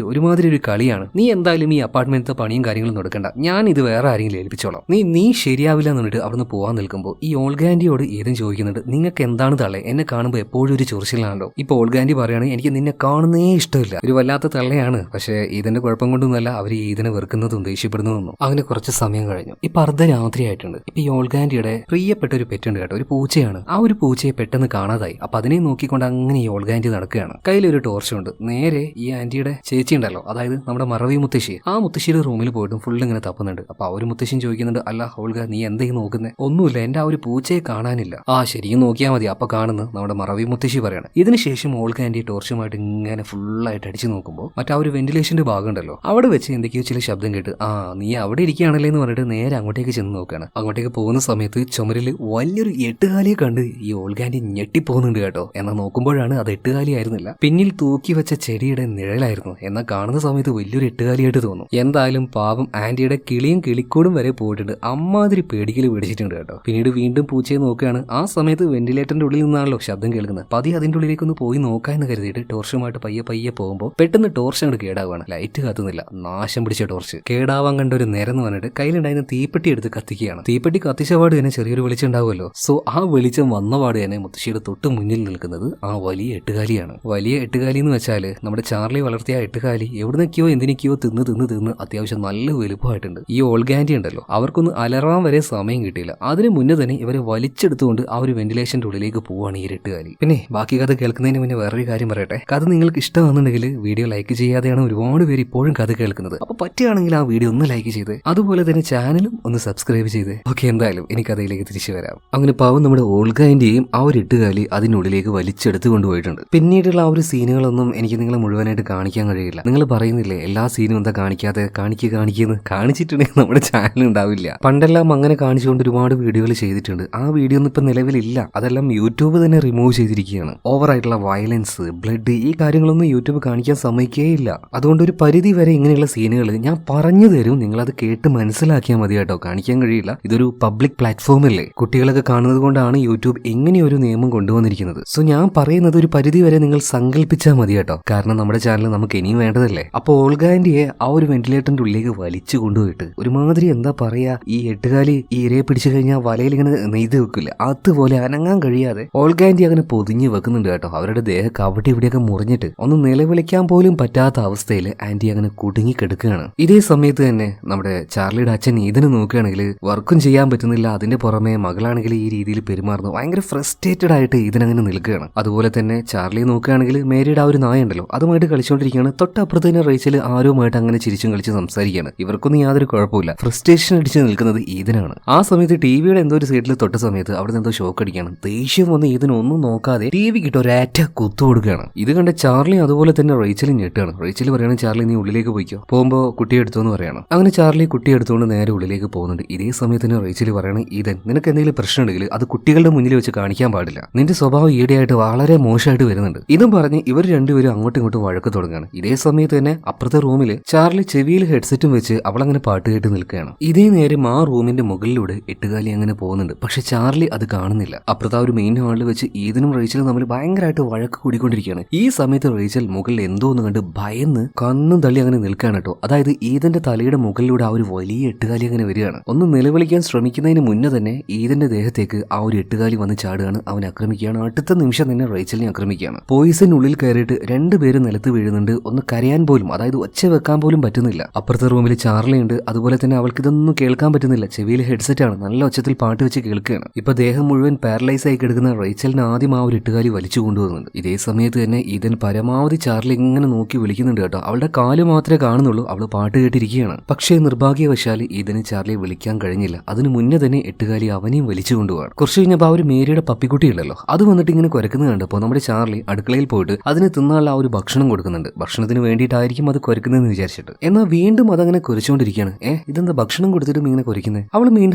ഒരു കളിയാണ്. നീ എന്തായാലും ഈ അപ്പാർട്ട്മെന്റിലെ പണിയും കാര്യങ്ങളും നടക്കണ്ട, ഞാൻ ഇത് വേറെ ആരെങ്കിലും ഏൽപ്പിച്ചോളാം. നീ ശരിയാവില്ല എന്ന് പറഞ്ഞിട്ട് അവിടുന്ന് പോകാൻ നിൽക്കുമ്പോൾ ഈ ഓൾഗാൻഡിയോട് ഏതും ചോദിക്കുന്നുണ്ട്, നിങ്ങൾക്ക് എന്താണ് തള്ളേ, എന്നെ കാണുമ്പോൾ എപ്പോഴും ഒരു ചൊറിച്ചിലാണല്ലോ. ഇപ്പൊ ഓൾഗാൻഡി പറയാണ്, എനിക്ക് നിന്നെ കാണുന്നേ ഇഷ്ടമില്ല, ഒരു വല്ലാത്ത തള്ളയാണ്. പക്ഷേ ഇതിന്റെ കുഴപ്പം കൊണ്ടൊന്നുമല്ല അവർ ഇതിനെ വെറുക്കുന്നതും ദേഷ്യപ്പെടുന്നതൊന്നും. അങ്ങനെ കുറച്ച് സമയം കഴിഞ്ഞു. ഇപ്പൊ അർദ്ധരാത്രി ആയിട്ടുണ്ട്. ഇപ്പൊ ഈ ഓൾഗാൻഡിയുടെ പ്രിയപ്പെട്ട ഒരു പെറ്റുണ്ട് കേട്ടോ, ഒരു പൂച്ചയാണ്. ആ ഒരു പൂച്ചയെ പെട്ടെന്ന് കാണാതായി. അപ്പൊ അതിനെ നോക്കിക്കൊണ്ട് അങ്ങനെ ഈ ഓൾഗാൻഡി നടക്കുകയാണ്. കയ്യിലൊരു ടോർച്ചുണ്ട്. നേരെ ഈ ആന്റിയുടെ ചേച്ചി ഉണ്ടല്ലോ, അതായത് നമ്മുടെ മറവി മുത്തശ്ശി, ആ മുത്തശ്ശിയുടെ റൂമിൽ പോയിട്ടും ഫുൾ ഇങ്ങനെ തപ്പുന്നുണ്ട്. അപ്പൊ ആ ഒരു മുത്തശ്ശിയും ചോദിക്കുന്നുണ്ട്, അല്ല ഓൾഗ, നീ എന്തെങ്കിലും നോക്കുന്നത്? ഒന്നുമില്ല, എന്റെ ആ ഒരു പൂച്ചയെ കാണാനില്ല. ആ ശരിയും നോക്കിയാൽ മതി. അപ്പൊ കാണുന്നു നമ്മുടെ മറവി മുത്തശ്ശി പറയാണ്. ഇതിനുശേഷം ഓൾഗ ആന്റി ടോർച്ചുമായിട്ട് ഇങ്ങനെ ഫുള്ളായിട്ട് അടിച്ചു നോക്കുമ്പോൾ മറ്റേ ആ ഒരു വെന്റിലേഷന്റെ ഭാഗം ഉണ്ടല്ലോ, അവിടെ വെച്ച് എന്തൊക്കെയോ ചില ശബ്ദം കേട്ട്, ആ നീ അവിടെ ഇരിക്കുകയാണല്ലേ എന്ന് പറഞ്ഞിട്ട് നേരെ അങ്ങോട്ടേക്ക് ചെന്ന് നോക്കുകയാണ്. അങ്ങോട്ടേക്ക് പോകുന്ന സമയത്ത് ചുമരിൽ വലിയൊരു എട്ടുകാലിയെ കണ്ട് ഈ ഓൾഗാൻഡി ഞെട്ടിപ്പോകുന്നുണ്ട് കേട്ടോ. എന്നാൽ നോക്കുമ്പോഴാണ് അത് എട്ടുകാലി ആയിരുന്നില്ല, പിന്നിൽ തൂക്കി വെച്ച ചെടിയുടെ നിഴലായിരുന്നു. എന്നാൽ കാണുന്ന സമയത്ത് വലിയൊരു എട്ടുകാലിയായിട്ട് തോന്നും. എന്തായാലും പാവം ആന്റിയുടെ കിളിയും കിളിക്കൂടും വരെ പോയിട്ടുണ്ട്. അമ്മാതിരി പേടിക്കൽ പിടിച്ചിട്ടുണ്ട് കേട്ടോ. പിന്നീട് വീണ്ടും പൂച്ചയെ നോക്കുകയാണ്. ആ സമയത്ത് വെന്റിലേറ്ററിന്റെ ഉള്ളിൽ നിന്നാണല്ലോ ശബ്ദം കേൾക്കുന്നത്. പതി അതിന്റെ ഉള്ളിലേക്കൊന്ന് പോയി നോക്കാമെന്ന് കരുതിയിട്ട് ടോർച്ചുമായിട്ട് പയ്യെ പോകുമ്പോൾ പെട്ടെന്ന് ടോർച്ച് അങ്ങോട്ട് കേടാവുകയാണ്. ലൈറ്റ് കത്തുന്നില്ല, നാശം പിടിച്ച ടോർച്ച്. കേടാവാൻ കണ്ട ഒരു നിരന്ന് പറഞ്ഞിട്ട് കയ്യിലുണ്ടായിരുന്ന തീപ്പെട്ടി എടുത്ത് കത്തിക്കുകയാണ്. തീപ്പെട്ടി കത്തിച്ചപാട് തന്നെ ചെറിയൊരു വെളിച്ചം ഉണ്ടാവുമല്ലോ. സോ ആ വെളിച്ചം വന്നപാട് തന്നെ മുത്തശ്ശിയുടെ തൊട്ട് മുന്നിൽ നിൽക്കുന്നത് ആ വലിയ എട്ടുകാലിയാണ്. വലിയ എട്ടുകാലി എന്ന് വെച്ചാൽ നമ്മുടെ ചാർലി വളർത്തിയ എട്ടുകാലി എവിടുന്നൊക്കെയോ എന്തിനൊക്കെയോ തിന്ന് അത്യാവശ്യം നല്ല വലുപ്പമായിട്ടുണ്ട്. ഈ ഓൾഗാൻഡി ഉണ്ടല്ലോ, അവർക്കൊന്ന് അലറാൻ വരെ സമയം കിട്ടിയില്ല. അതിന് മുന്നേ തന്നെ ഇവരെ വലിച്ചെടുത്തുകൊണ്ട് ആ ഒരു വെന്റിലേഷന്റെ ഉള്ളിലേക്ക് പോവാണ് ഈ എട്ടുകാലി. പിന്നെ ബാക്കി കഥ കേൾക്കുന്നതിന് മുന്നേ വേറൊരു കാര്യം പറയട്ടെ. കഥ നിങ്ങൾക്ക് ഇഷ്ടമാണെന്നുണ്ടെങ്കിൽ വീഡിയോ ലൈക്ക് ചെയ്യാതെയാണ് ഒരുപാട് പേര് ഇപ്പോഴും കഥ കേൾക്കുന്നത്. അപ്പൊ പറ്റുകയാണെങ്കിൽ ആ വീഡിയോ ഒന്ന് ലൈക്ക് ചെയ്ത് അതുപോലെ തന്നെ ചാനലും ഒന്ന് സബ്സ്ക്രൈബ് ചെയ്ത്. ഓക്കെ, എന്തായാലും എനിക്ക് കഥയിലേക്ക് തിരിച്ചു വരാം. അങ്ങനെ പാവം നമ്മുടെ ഓൾഗാൻഡിയെയും ആ ഒരു എട്ടുകാലി അതിനുള്ളിലേക്ക് വലിച്ചെടുത്ത് കൊണ്ടുപോയിട്ടുണ്ട്. പിന്നീടുള്ള ആ ഒരു സീനുകളൊന്നും എനിക്ക് നിങ്ങളെ മുഴുവനായിട്ട് കാണിക്കാൻ കഴിയില്ല. നിങ്ങൾ പറയുന്നില്ലേ എല്ലാ സീനും എന്താ കാണിക്കാതെ കാണിക്കുന്നു, കാണിച്ചിട്ടുണ്ടെങ്കിൽ നമ്മുടെ ചാനൽ ഉണ്ടാവില്ല. പണ്ടെല്ലാം അങ്ങനെ കാണിച്ചുകൊണ്ട് ഒരുപാട് വീഡിയോകൾ ചെയ്തിട്ടുണ്ട്. ആ വീഡിയോ ഒന്നും ഇപ്പൊ നിലവിലില്ല. അതെല്ലാം യൂട്യൂബ് തന്നെ റിമൂവ് ചെയ്തിരിക്കുകയാണ്. ഓവറായിട്ടുള്ള വയലൻസ്, ബ്ലഡ്, ഈ കാര്യങ്ങളൊന്നും യൂട്യൂബ് കാണിക്കാൻ സമ്മതിക്കേയില്ല. അതുകൊണ്ട് ഒരു പരിധി വരെ ഇങ്ങനെയുള്ള സീനുകൾ ഞാൻ പറഞ്ഞു തരും, നിങ്ങളത് കേട്ട് മനസ്സിലാക്കിയാൽ മതി കേട്ടോ. കാണിക്കാൻ കഴിയില്ല. ഇതൊരു പബ്ലിക് പ്ലാറ്റ്ഫോം അല്ലേ, കുട്ടികളൊക്കെ കാണുന്നത് കൊണ്ടാണ് യൂട്യൂബ് എങ്ങനെയൊരു നിയമം കൊണ്ടുവന്നിരിക്കുന്നത്. സോ ഞാൻ പറയുന്നത് ഒരു പരിധി വരെ നിങ്ങൾ സങ്കല്പിച്ചാൽ മതി കേട്ടോ. കാരണം നമ്മുടെ ചാനൽ നമുക്ക് ഇനിയും വേണ്ടതല്ലേ. അപ്പോൾ ഓൾഗാൻഡിയെ ആ ഒരു വെന്റിലേറ്ററിന്റെ ഉള്ളിലേക്ക് വലിച്ചു കൊണ്ടുപോയിട്ട് ഒരുമാതിരി എന്താ പറയാ, ഈ എട്ടുകാലി ഈ ഇരയെ പിടിച്ചു കഴിഞ്ഞാൽ വലയിൽ ഇങ്ങനെ നെയ്ത് വെക്കില്ല, അതുപോലെ അനങ്ങാൻ കഴിയാതെ ഓൾഗാൻഡി അങ്ങനെ പൊതിഞ്ഞ് വെക്കുന്നുണ്ട് കേട്ടോ. അവരുടെ ദേഹക്ക് അവിടെ ഇവിടെയൊക്കെ മുറിഞ്ഞിട്ട് ഒന്ന് നിലവിളിക്കാൻ പോലും പറ്റാത്ത അവസ്ഥയിൽ ആന്റി അങ്ങനെ കുടുങ്ങി കിടക്കുകയാണ്. ഇതേ സമയത്ത് തന്നെ നമ്മുടെ ചാർലിയുടെ അച്ഛൻ ഇതിനെ നോക്കുകയാണെങ്കിൽ വർക്കും ചെയ്യാൻ പറ്റുന്നില്ല. അതിന്റെ പുറമെ മകളാണെങ്കിൽ ഈ രീതിയിൽ പെരുമാറുന്നു. ഭയങ്കര ഫ്രസ്ട്രേറ്റഡ് ആയിട്ട് ഇതിനങ്ങനെ നിൽക്കുകയാണ്. അതുപോലെ തന്നെ ചാർലി നോക്കുകയാണെങ്കിൽ മേരിയുടെ ആ ഒരു നായ ഉണ്ടല്ലോ, അതുമായിട്ട് കളിച്ചുകൊണ്ടിരിക്കുകയാണ്. തൊട്ടപ്പുറത്ത് തന്നെ റേച്ചൽ ആരുമായിട്ട് അങ്ങനെ ചിരിച്ചും കളിച്ച് സംസാരിക്കുകയാണ്. ഇവർക്കൊന്നും യാതൊരു കുഴപ്പമില്ല. ഫ്രസ്ട്രേഷൻ അടിച്ച് നിൽക്കുന്നത് ഈതനാണ്. ആ സമയത്ത് ടിവിയുടെ എന്തോ ഒരു സൈഡിൽ തൊട്ട സമയത്ത് അവിടെ എന്തോ ഷോക്ക് അടിക്കുകയാണ്. ദേഷ്യം വന്ന് ഇതിനൊന്നും നോക്കാതെ ടിവി കിട്ടോ ഒരേറ്റ കുത്തു കൊടുക്കുകയാണ്. ഇത് കണ്ട ചാർലി അതുപോലെ തന്നെ റേച്ചലും ഞെട്ടുകയാണ്. റേച്ചൽ പറയാണ്, ചാർലി നീ ഉള്ളിലേക്ക് പോയിക്കോ, പോകുമ്പോ കുട്ടിയെ എടുത്തോന്ന് പറയാണ്. അങ്ങനെ ചാർലി കുട്ടിയെ എടുത്തുകൊണ്ട് നേരെ ഉള്ളിലേക്ക് പോകുന്നുണ്ട്. ഇതേ സമയത്ത് തന്നെ റേച്ചൽ പറയാണ്, ഈതൻ നിനക്ക് എന്തെങ്കിലും പ്രശ്നം ഉണ്ടെങ്കിൽ അത് കുട്ടികളുടെ മുന്നിൽ വെച്ച് കാണിക്കാൻ പാടില്ല. നിന്റെ സ്വഭാവം ഈടെയായിട്ട് വളരെ മോശമായിട്ട് വരുന്നുണ്ട്. ഇതും പറഞ്ഞ് ഇവർ രണ്ടുപേരും അങ്ങോട്ടും ഇങ്ങോട്ടും വഴക്ക് തുടങ്ങുകയാണ്. ഇതേ സമയത്ത് തന്നെ അപ്പുറത്തെ റൂമിൽ ചാർലി ചെവിയിൽ ഹെഡ്സെറ്റും വെച്ച് അവളങ്ങനെ പാട്ട് കേട്ട് നിൽക്കുകയാണ്. ഇതേ നേരം ആ റൂമിന്റെ മുകളിലൂടെ എട്ടുകാലി അങ്ങനെ പോകുന്നുണ്ട്. പക്ഷെ ചാർലി അത് കാണുന്നില്ല. അപ്പുറത്തെ ആ ഒരു മെയിൻ ഹാളിൽ വെച്ച് ഈതനും റേച്ചലും തമ്മിൽ ഭയങ്കരമായിട്ട് വഴക്ക് കൂടിക്കൊണ്ടിരിക്കുകയാണ്. ഈ സമയത്ത് റേച്ചൽ മുകളിൽ എന്തോ ഒന്ന് കണ്ട് ഭയന്ന് കണ്ണും തള്ളി അങ്ങനെ നിൽക്കുകയാണ് കേട്ടോ. അതായത് ഈതന്റെ തലയുടെ മുകളിലൂടെ ആ ഒരു വലിയ എട്ടുകാലി അങ്ങനെ വരികയാണ്. ഒന്ന് നിലവിളിക്കാൻ ശ്രമിക്കുന്നതിന് മുന്നേ തന്നെ ഈദന്റെ ദേഹത്തേക്ക് ആ ഒരു എട്ടുകാലി വന്ന് ചാടുകയാണ്. അവൻ ആക്രമിക്കുകയാണ്. അടുത്ത നിമിഷം തന്നെ റേച്ചലിനെ ആക്രമിക്കുകയാണ്. പോയിസനുള്ളിൽ കയറിയിട്ട് രണ്ടുപേരും നിലത്ത് വീഴുന്നുണ്ട്. ഒന്ന് കരയാൻ പോലും, അതായത് ഒച്ച വെക്കാൻ പോലും പറ്റുന്നില്ല. അപ്പുറത്തെ റൂമിൽ ചാർലി ഉണ്ട്. അതുപോലെ തന്നെ അവൾക്ക് ഇതൊന്നും കേൾക്കാൻ പറ്റുന്നില്ല. ചെവിയിൽ ഹെഡ്സെറ്റ് ആണ്. നല്ല ഒച്ചത്തിൽ പാട്ട് വെച്ച് കേൾക്കുകയാണ്. ഇപ്പൊ ദേഹം മുഴുവൻ പാരലൈസ് ആയി കിടക്കുന്ന റേച്ചലിന് ആദ്യം ആ ഒരു എട്ടുകാലി വലിച്ചു കൊണ്ടുപോകുന്നുണ്ട്. ഇതേ സമയത്ത് തന്നെ ഈദൻ പരമാവധി ചാർലി ഇങ്ങനെ നോക്കി വിളിക്കുന്നുണ്ട് കേട്ടോ. അവളുടെ കാല് മാത്രമേ കാണുന്നുള്ളൂ. അവള് പാട്ട് കേട്ടിരിക്കുകയാണ്. പക്ഷേ നിർഭാഗ്യവശാൽ ഈദന് ചാർലിയെ വിളിക്കാൻ കഴിഞ്ഞില്ല. അതിനു മുന്നേ തന്നെ എട്ടുകാലി അവനെയും വലിച്ചു കൊണ്ടുപോകാൻ. കുറച്ച് കഴിഞ്ഞപ്പോൾ ആ ഒരു മേരിയുടെ പപ്പിക്കുട്ടി ഉണ്ടല്ലോ, അത് വന്നിട്ട് ഇങ്ങനെ കുരക്കുന്നത് കണ്ടപ്പോൾ നമ്മുടെ ചാർലി അടുക്കളയിൽ പോയിട്ട് അതിന് തിന്നാനുള്ള ആ ഒരു ഭക്ഷണം കൊടുക്കുന്നുണ്ട്. ഭക്ഷണത്തിന് വേണ്ടിയിട്ടായിരിക്കും അത് കുരക്കുന്നതെന്ന് വിചാരിച്ചിട്ട്. എന്നാൽ വീണ്ടും അതങ്ങനെ കുരച്ചുകൊണ്ടിരിക്കുകയാണ്. ഇതെന്താ ഭക്ഷണം കൊടുത്തിട്ടും ഇങ്ങനെ കുരക്കുന്നത്? അവൾ മീൻ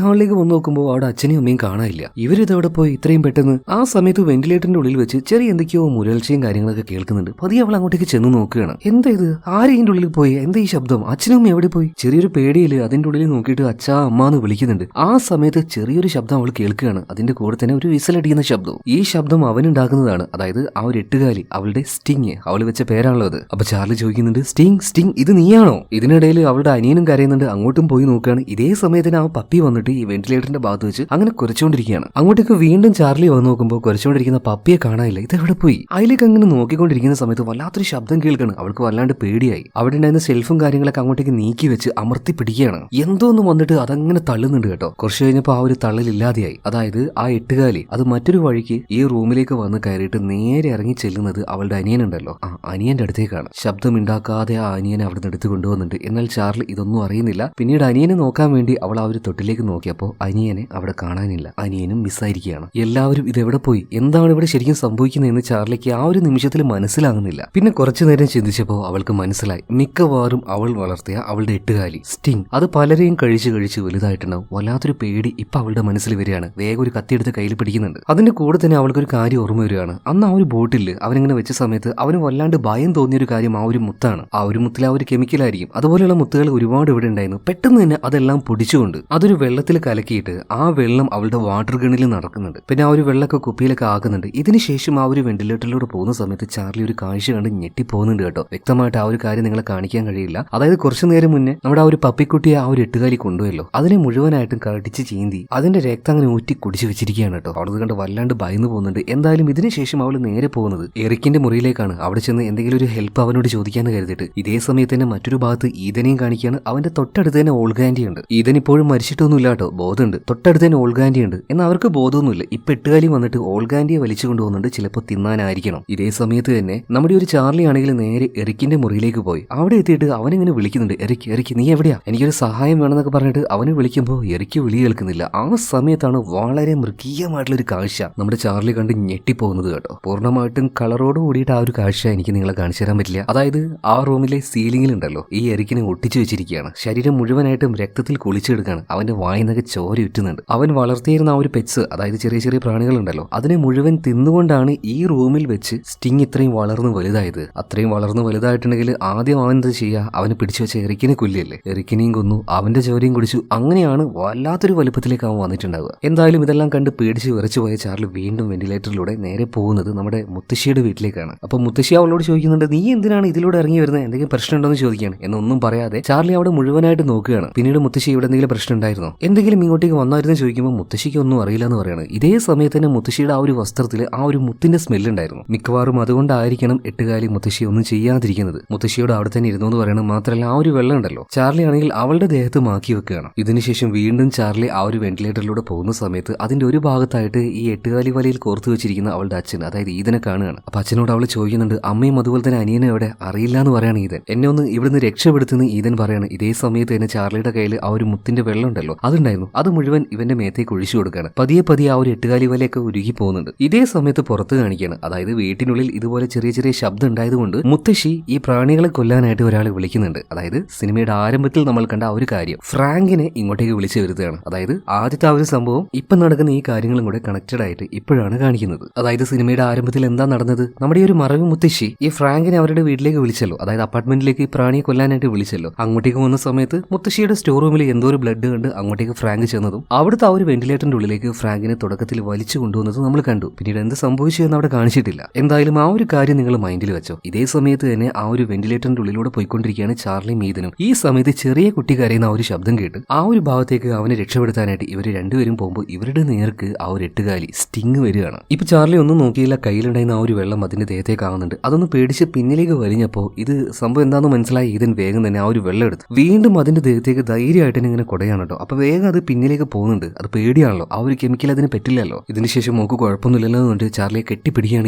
ഹാളിലേക്ക് വന്ന് നോക്കുമ്പോൾ അവിടെ അച്ഛനെയും അമ്മയും കാണാനില്ല. ഇവരിതവിടെ പോയി ഇത്രയും പെട്ടെന്ന്? ആ സമയത്ത് വെന്റിലേറ്ററിന്റെ ഉള്ളിൽ വെച്ച് ചെറിയ എന്തൊക്കെയോ മുരൾച്ചയും കാര്യങ്ങളൊക്കെ കേൾക്കുന്നുണ്ട്. പതിയെ അവൾ അങ്ങോട്ടേക്ക് ചെന്ന് നോക്കുകയാണ്. എന്താ ഇത്? ആരെയും ഉള്ളിൽ പോയി? എന്താ ഈ ശബ്ദം? അച്ഛനും അമ്മ എവിടെ പോയി? ചെറിയൊരു പേടിയില് അതിന്റെ ഉള്ളിൽ നോക്കിയിട്ട് അച്ഛാ അമ്മ എന്ന് വിളിക്കുന്നുണ്ട്. ആ സമയത്ത് ചെറിയൊരു ശബ്ദം അവൾ കേൾക്കുകയാണ്. അതിന്റെ കൂടെ തന്നെ ഒരു വിസലടിക്കുന്ന ശബ്ദവും. ഈ ശബ്ദം അവനുണ്ടാക്കുന്നതാണ്. അതായത് ആ ഒരു എട്ടുകാലി, അവളുടെ സ്റ്റിങ്, അവൾ വെച്ച പേരാണല്ലോ അത്. അപ്പൊ ചാർലി ചോദിക്കുന്നുണ്ട്, സ്റ്റിങ് സ്റ്റിങ് ഇത് നീയാണോ? ഇതിനിടയിൽ അവളുടെ അനിയനും കരയുന്നുണ്ട്. അങ്ങോട്ടും പോയി നോക്കുകയാണ്. ഇതേ സമയത്തിന് ആ പപ്പി വന്നിട്ട് ഈ വെന്റിലേറ്ററിന്റെ ഭാഗത്ത് വെച്ച് അങ്ങനെ കുരച്ചുകൊണ്ടിരിക്കുകയാണ്. അങ്ങോട്ടേക്ക് വീണ്ടും ചാർലി വന്ന് നോക്കുമ്പോൾ കുരച്ചുകൊണ്ടിരിക്കുന്ന പപ്പിയെ കാണാനില്ല. ഇതെവിടെ പോയി? അതിലേക്ക് അങ്ങനെ നോക്കിക്കൊണ്ടിരിക്കുന്ന സമയത്ത് വല്ലാത്തൊരു ശബ്ദം കേൾക്കണം. അവൾക്ക് വല്ലാണ്ട് പേടിയായി. അവിടെ ഉണ്ടായിരുന്ന സെൽഫും കാര്യങ്ങളൊക്കെ അങ്ങോട്ടേക്ക് നീക്കി വെച്ച് അമർത്തി പിടിക്കുകയാണ്. എന്തോന്ന് വന്നിട്ട് അതങ്ങനെ തള്ളുന്നുണ്ട് കേട്ടോ. കുറച്ച് കഴിഞ്ഞപ്പോൾ ആ ഒരു തള്ളലില്ലാതെയായി. അതായത് ആ എട്ടുകാലി അത് മറ്റൊരു വഴിക്ക് ഈ റൂമിലേക്ക് വന്ന് കയറിയിട്ട് നേരെ ഇറങ്ങി ചെല്ലുന്നത് അവളുടെ അനിയനുണ്ടല്ലോ, ആ അനിയന്റെ അടുത്തേക്കാണ്. ശബ്ദം ഉണ്ടാക്കാതെ ആ അനിയനെ അവിടെ നിന്ന് എടുത്ത് കൊണ്ടുവന്നിട്ടുണ്ട്. എന്നാൽ ചാർലി ഇതൊന്നും അറിയുന്നില്ല. പിന്നീട് അനിയനെ നോക്കാൻ വേണ്ടി അവൾ ആ ഒരു തൊട്ടിലേക്ക് നോക്കിയപ്പോൾ അനിയനെ അവിടെ കാണാനില്ല. അനിയനും മിസ്സായിരിക്കുകയാണ്. എല്ലാവരും ഇതെവിടെ പോയി? എന്താണ് ഇവിടെ ശരിക്കും സംഭവിക്കുന്നതെന്ന് ചാർലിക്ക് ആ ഒരു നിമിഷത്തിൽ മനസ്സിലാകുന്നില്ല. പിന്നെ കുറച്ചു നേരം ചിന്തിച്ചപ്പോൾ അവൾക്ക് മനസ്സിലായി. മിക്കവാറും അവൾ വളർത്തിയ അവളുടെ എട്ടുകാലി സ്റ്റിങ് അത് പലരെയും കഴിച്ച് വലുതായിട്ടുണ്ടാവും. വല്ലാത്തൊരു പേടി ഇപ്പൊ അവളുടെ മനസ്സിൽ വരികയാണ്. വേഗം ഒരു കത്തിയെടുത്ത് കയ്യിൽ പിടിക്കുന്നുണ്ട്. അതിന്റെ കൂടെ തന്നെ അവൾക്കൊരു കാര്യം ഓർമ്മ വരികയാണ്. അന്ന് ആ ഒരു ബോട്ടിൽ അവനിങ്ങനെ വെച്ച സമയത്ത് അവന് വല്ലാണ്ട് ഭയം തോന്നിയൊരു കാര്യം ആ ഒരു മുത്താണ്. ആ ഒരു മുത്തിൽ ആ ഒരു കെമിക്കലായിരിക്കും. അതുപോലെയുള്ള മുത്തുകൾ ഒരുപാട് ഇവിടെ ഉണ്ടായിരുന്നു. പെട്ടെന്ന് തന്നെ അതെല്ലാം പൊടിച്ചുകൊണ്ട് അതൊരു വെള്ളത്തിൽ കലക്കിയിട്ട് ആ വെള്ളം അവളുടെ വാട്ടർ ഗണിൽ നടക്കുന്നുണ്ട്. പിന്നെ ആ ഒരു വെള്ളമൊക്കെ കുപ്പിയിലൊക്കെ ആകുന്നുണ്ട്. ഇതിനുശേഷം ആ ഒരു വെന്റിലേറ്ററിലൂടെ പോകുന്ന സമയത്ത് ചാർലി ഒരു കാഴ്ച കണ്ട് ഞെട്ടിപ്പോകുന്നുണ്ട് കേട്ടോ. വ്യക്തമായിട്ട് ആ ഒരു കാര്യം നിങ്ങളെ കാണിക്കാൻ കഴിയില്ല. അതായത് കുറച്ചു നേരം മുന്നേ നമ്മുടെ ആ ഒരു പപ്പിക്കുട്ടിയെ ആ ഒരു എട്ടുകാലി കൊണ്ടുപോയല്ലോ, അതിനെ മുഴുവനായിട്ടും കടിച്ച് ചീന്തി അതിന്റെ രക്തം അങ്ങനെ ഊറ്റി കുടിച്ചു വെച്ചിരിക്കുകയാണ് കേട്ടോ. അവിടെ കണ്ട് വല്ലാണ്ട് ഭയന്ന് പോകുന്നുണ്ട്. എന്തായാലും ഇതിനുശേഷം അവൾ നേരെ പോകുന്നത് എറിക്കിന്റെ മുറിയിലേക്കാണ്. അവിടെ ചെന്ന് എന്തെങ്കിലും ഒരു ഹെൽപ്പ് അവനോട് ചോദിക്കാന്ന് കരുതിയിട്ട്. ഇതേ സമയത്ത് തന്നെ മറ്റൊരു ഭാഗത്ത് ഈദനെയും കാണിക്കുകയാണ്. അവന്റെ തൊട്ടടുത്ത് തന്നെ ഓൾഗാൻഡി ഉണ്ട്. ഈദൻ ഇപ്പോഴും മരിച്ചിട്ടൊന്നുമില്ല കേട്ടോ, ബോധമുണ്ട്. തൊട്ടടുത്ത് തന്നെ ഓൾഗാൻഡി ഉണ്ട്. എന്നാൽ അവർക്ക് ബോധമൊന്നുമില്ല. ഇപ്പൊ എട്ടുകാലി വന്നിട്ട് ഓൾഗാൻഡിയെ വലിച്ചു കൊണ്ടുപോകുന്നുണ്ട്. ചിലപ്പോൾ തിന്നാനായിരിക്കണം. ഇതേ സമയത്ത് തന്നെ നമ്മുടെ ഒരു ചാർലി ആണെങ്കിൽ നേരെ എറിക്കിന്റെ മുറിയിലേക്ക് പോയി. അവിടെ എത്തിയിട്ട് അവനിങ്ങനെ വിളിക്കുന്നുണ്ട്, എറിക്ക് നീ എവിടെയാ, എനിക്കൊരു സഹായം വേണമെന്നൊക്കെ പറഞ്ഞിട്ട് അവന് വിളിക്കുമ്പോൾ എറിക്ക് വിളി കേൾക്കുന്നില്ല. ആ സമയത്താണ് വളരെ മൃഗീയമായിട്ടുള്ളൊരു കാഴ്ച നമ്മുടെ ചാർലി കണ്ട് ഞെട്ടിപ്പോകുന്നത് കേട്ടോ. പൂർണ്ണമായിട്ടും കളറോട് കൂടിയിട്ട് ആ ഒരു കാഴ്ച എനിക്ക് നിങ്ങളെ കാണിച്ചു തരാൻ പറ്റില്ല. അതായത് ആ റൂമിലെ സീലിംഗിലുണ്ടല്ലോ ഈ എറിക്കിനെ ഒട്ടിച്ചു വെച്ചിരിക്കുകയാണ്. ശരീരം മുഴുവനായിട്ടും രക്തത്തിൽ കുളിച്ചെടുക്കുകയാണ്. അവന്റെ വായിന്നൊക്കെ ചോര ഉറ്റുന്നുണ്ട്. അവൻ വളർത്തിയിരുന്ന ആ ഒരു പെറ്റ്സ്, അതായത് ചെറിയ ചെറിയ പ്രാണികളുണ്ടല്ലോ, അതിനെ മുഴുവൻ തിന്നുകൊണ്ടാണ് ഈ റൂമിൽ വെച്ച് സ്റ്റിങ് ഇത്രയും വളർന്നു വലുതായത്. അത്രയും വളർന്നു വലുതായിട്ടുണ്ടെങ്കിൽ ആദ്യം അവൻ എന്താ ചെയ്യുക? അവന് പിടിച്ചു വെച്ച എറിക്കിനെ കൊല്ലിയല്ലേ. എറിക്കിനെയും കൊന്നു, അവന്റെ ചോരയും കുടിച്ചു. അങ്ങനെയാണ് വല്ലാത്തൊരു വലുപ്പത്തിലേക്ക് അവൻ വന്നിട്ടുണ്ടാവുക. എന്തായാലും ഇതെല്ലാം കണ്ട് പേടിച്ച് വിറച്ചു പോയ ചാർലി വീണ്ടും വെന്റിലേറ്ററിലൂടെ നേരെ പോകുന്നത് നമ്മുടെ മുത്തശ്ശിയുടെ വീട്ടിലേക്കാണ്. അപ്പൊ മുത്തശ്ശി അവളോട് ചോദിക്കുന്നുണ്ട്, നീ എന്തിനാണ് ഇതിലൂടെ ഇറങ്ങി വരുന്നത്? എന്തെങ്കിലും പ്രശ്നം ഉണ്ടോ എന്ന് ചോദിക്കുകയാണ്. എന്നൊന്നും പറയാതെ ചാർലി അവിടെ മുഴുവനായിട്ട് നോക്കുകയാണ്. പിന്നീട് മുത്തശ്ശി ഇവിടെ എന്തെങ്കിലും പ്രശ്നം ഉണ്ടായിരുന്നോ, എന്തെങ്കിലും ഇങ്ങോട്ടേക്ക് വന്നായിരുന്നു ചോദിക്കുമ്പോൾ മുത്തശ്ശിക്ക് ഒന്നും അറിയില്ല എന്ന് പറയാണ്. ഇതേ സമയത്ത് തന്നെ മുത്തശ്ശിയുടെ ആ ഒരു വസ്ത്രത്തിൽ ആ ഒരു മുത്തിന്റെ സ്മെല്ല് ഉണ്ടായിരുന്നു. മിക്കവാറും അതുകൊണ്ടായിരിക്കണം എട്ടുകാലി മുത്തശ്ശി ഒന്നും ചെയ്യാതിരിക്കുന്നത്. മുത്തശ്ശിയോട് അവിടെ തന്നെ ഇരുന്നു എന്ന് പറയണം. മാത്രമല്ല ആ ഒരു വെള്ളം ഉണ്ടല്ലോ, ചാർലി ആണെങ്കിൽ അവളുടെ ദേഹത്ത് മാക്കി വെക്കുകയാണ്. ഇതിനുശേഷം വീണ്ടും ചാർലി ആ ഒരു വെന്റിലേറ്ററിലൂടെ പോകുന്ന സമയത്ത് അതിന്റെ ഒരു ഭാഗത്തായിട്ട് ഈ എട്ടുകാലി വലയിൽ കോർത്തു വെച്ചിരിക്കുന്ന അവളുടെ അച്ഛൻ, അതായത് ഈദനെ കാണുകയാണ്. അപ്പൊ അച്ഛനോട് അവൾ ചോദിക്കുന്നുണ്ട്, അമ്മയും അതുപോലെ തന്നെ അനിയനും എവിടെ? അറിയില്ല എന്ന് പറയാണ് ഈദൻ. എന്നെ ഒന്ന് ഇവിടുന്ന് രക്ഷപ്പെടുത്തുന്ന ഈദൻ പറയാണ്. ഇതേ സമയത്ത് തന്നെ ചാർലിയുടെ കയ്യിൽ ആ ഒരു മുത്തിന്റെ വെള്ളം ഉണ്ടല്ലോ അതുണ്ടായിരുന്നു. അത് മുഴുവൻ ഇവന്റെ മേത്തേക്ക് ഒഴിച്ചു കൊടുക്കുകയാണ്. പതിയെ ആ ഒരു എട്ടുകാലി വലയൊക്കെ ഉരുകി പോകുന്നുണ്ട്. ഇതേ സമയത്ത് പുറത്ത് കാണിക്കുകയാണ്. അതായത് വീട്ടിനുള്ളിൽ ഇതുപോലെ ചെറിയ ചെറിയ ശബ്ദം ഉണ്ടായതുകൊണ്ട് മുത്തശ്ശി ഈ പ്രാണികളെ കൊല്ലാനായിട്ട് ഒരാളെ വിളിക്കുന്നുണ്ട്. അതായത് സിനിമയുടെ ആരംഭത്തിൽ നമ്മൾ കണ്ട ആ ഒരു കാര്യം ഫ്രാങ്കിനെ ഇങ്ങോട്ടേക്ക് വിളിച്ചു വരുത്തുകയാണ്. അതായത് ആദ്യത്തെ ആ ഒരു സംഭവം ഇപ്പൊ നടക്കുന്ന ഈ കാര്യങ്ങളും കൂടെ കണക്റ്റഡ് ആയിട്ട് ഇപ്പോഴാണ് കാണിക്കുന്നത്. അതായത് സിനിമയുടെ ആരംഭത്തിൽ എന്താ നടന്നത്? നമ്മുടെ ഈ ഒരു മറവി മുത്തശ്ശി ഈ ഫ്രാങ്കിനെ അവരുടെ വീട്ടിലേക്ക് വിളിച്ചല്ലോ, അതായത് അപ്പാർട്ട്മെന്റിലേക്ക് ഈ പ്രാണിയെ കൊല്ലാനായിട്ട് വിളിച്ചല്ലോ. അങ്ങോട്ടേക്ക് വന്ന സമയത്ത് മുത്തശ്ശിയുടെ സ്റ്റോർ റൂമിൽ എന്തോ ഒരു ബ്ലഡ് കണ്ട് അങ്ങോട്ടേക്ക് ഫ്രാങ്ക് ചെന്നതും അവിടുത്തെ ആ ഒരു വെന്റിലേറ്ററിന്റെ ഉള്ളിലേക്ക് ഫ്രാങ്കിനെ തുടക്കത്തിൽ വലിച്ചു കൊണ്ടുവന്നത് നമ്മൾ കണ്ടു. പിന്നീട് എന്ത് സംഭവിച്ചു എന്ന് അവിടെ കാണിച്ചിട്ടില്ല. എന്തായാലും ആ ഒരു കാര്യം നിങ്ങൾ മൈൻഡിൽ വെച്ചോ. ഇതേ സമയത്ത് തന്നെ ആ ഒരു വെന്റിലേറ്ററിന്റെ ഉള്ളിലൂടെ പോയിക്കൊണ്ടിരിക്കുകയാണ് ചാർലി മീദനും. ഈ സമയത്ത് സമയത്ത് ചെറിയ കുട്ടി കരയുന്ന ആ ഒരു ശബ്ദം കേട്ട് ആ ഒരു ഭാഗത്തേക്ക് അവനെ രക്ഷപ്പെടുത്താനായിട്ട് ഇവർ രണ്ടുപേരും പോകുമ്പോൾ ഇവരുടെ നേർക്ക് ആ ഒരു എട്ടുകാലി സ്റ്റിങ് വരികയാണ്. ഇപ്പൊ ചാർലി ഒന്നും നോക്കിയില്ല, കയ്യിലുണ്ടായിരുന്ന ആ ഒരു വെള്ളം അതിന്റെ ദേഹത്തേക്ക് ആവുന്നുണ്ട്. അതൊന്ന് പേടിച്ച് പിന്നിലേക്ക് വലിഞ്ഞപ്പോൾ ഇത് സംഭവം എന്താണെന്ന് മനസ്സിലായി ഈതൻ വേഗം തന്നെ ആ ഒരു വെള്ളം എടുത്ത് വീണ്ടും അതിന്റെ ദേഹത്തേക്ക് ധൈര്യമായിട്ട് ഇങ്ങനെ കൊടയാണ് കേട്ടോ. അപ്പൊ വേഗം അത് പിന്നിലേക്ക് പോകുന്നുണ്ട്. അത് പേടിയാണല്ലോ, ആ ഒരു കെമിക്കൽ അതിന് പറ്റില്ലല്ലോ. ഇതിന് ശേഷം മോക്ക് കുഴപ്പമൊന്നുമില്ലല്ലോ എന്നുകൊണ്ട് ചാർലിയെ കെട്ടിപ്പിടിക്കുകയാണ്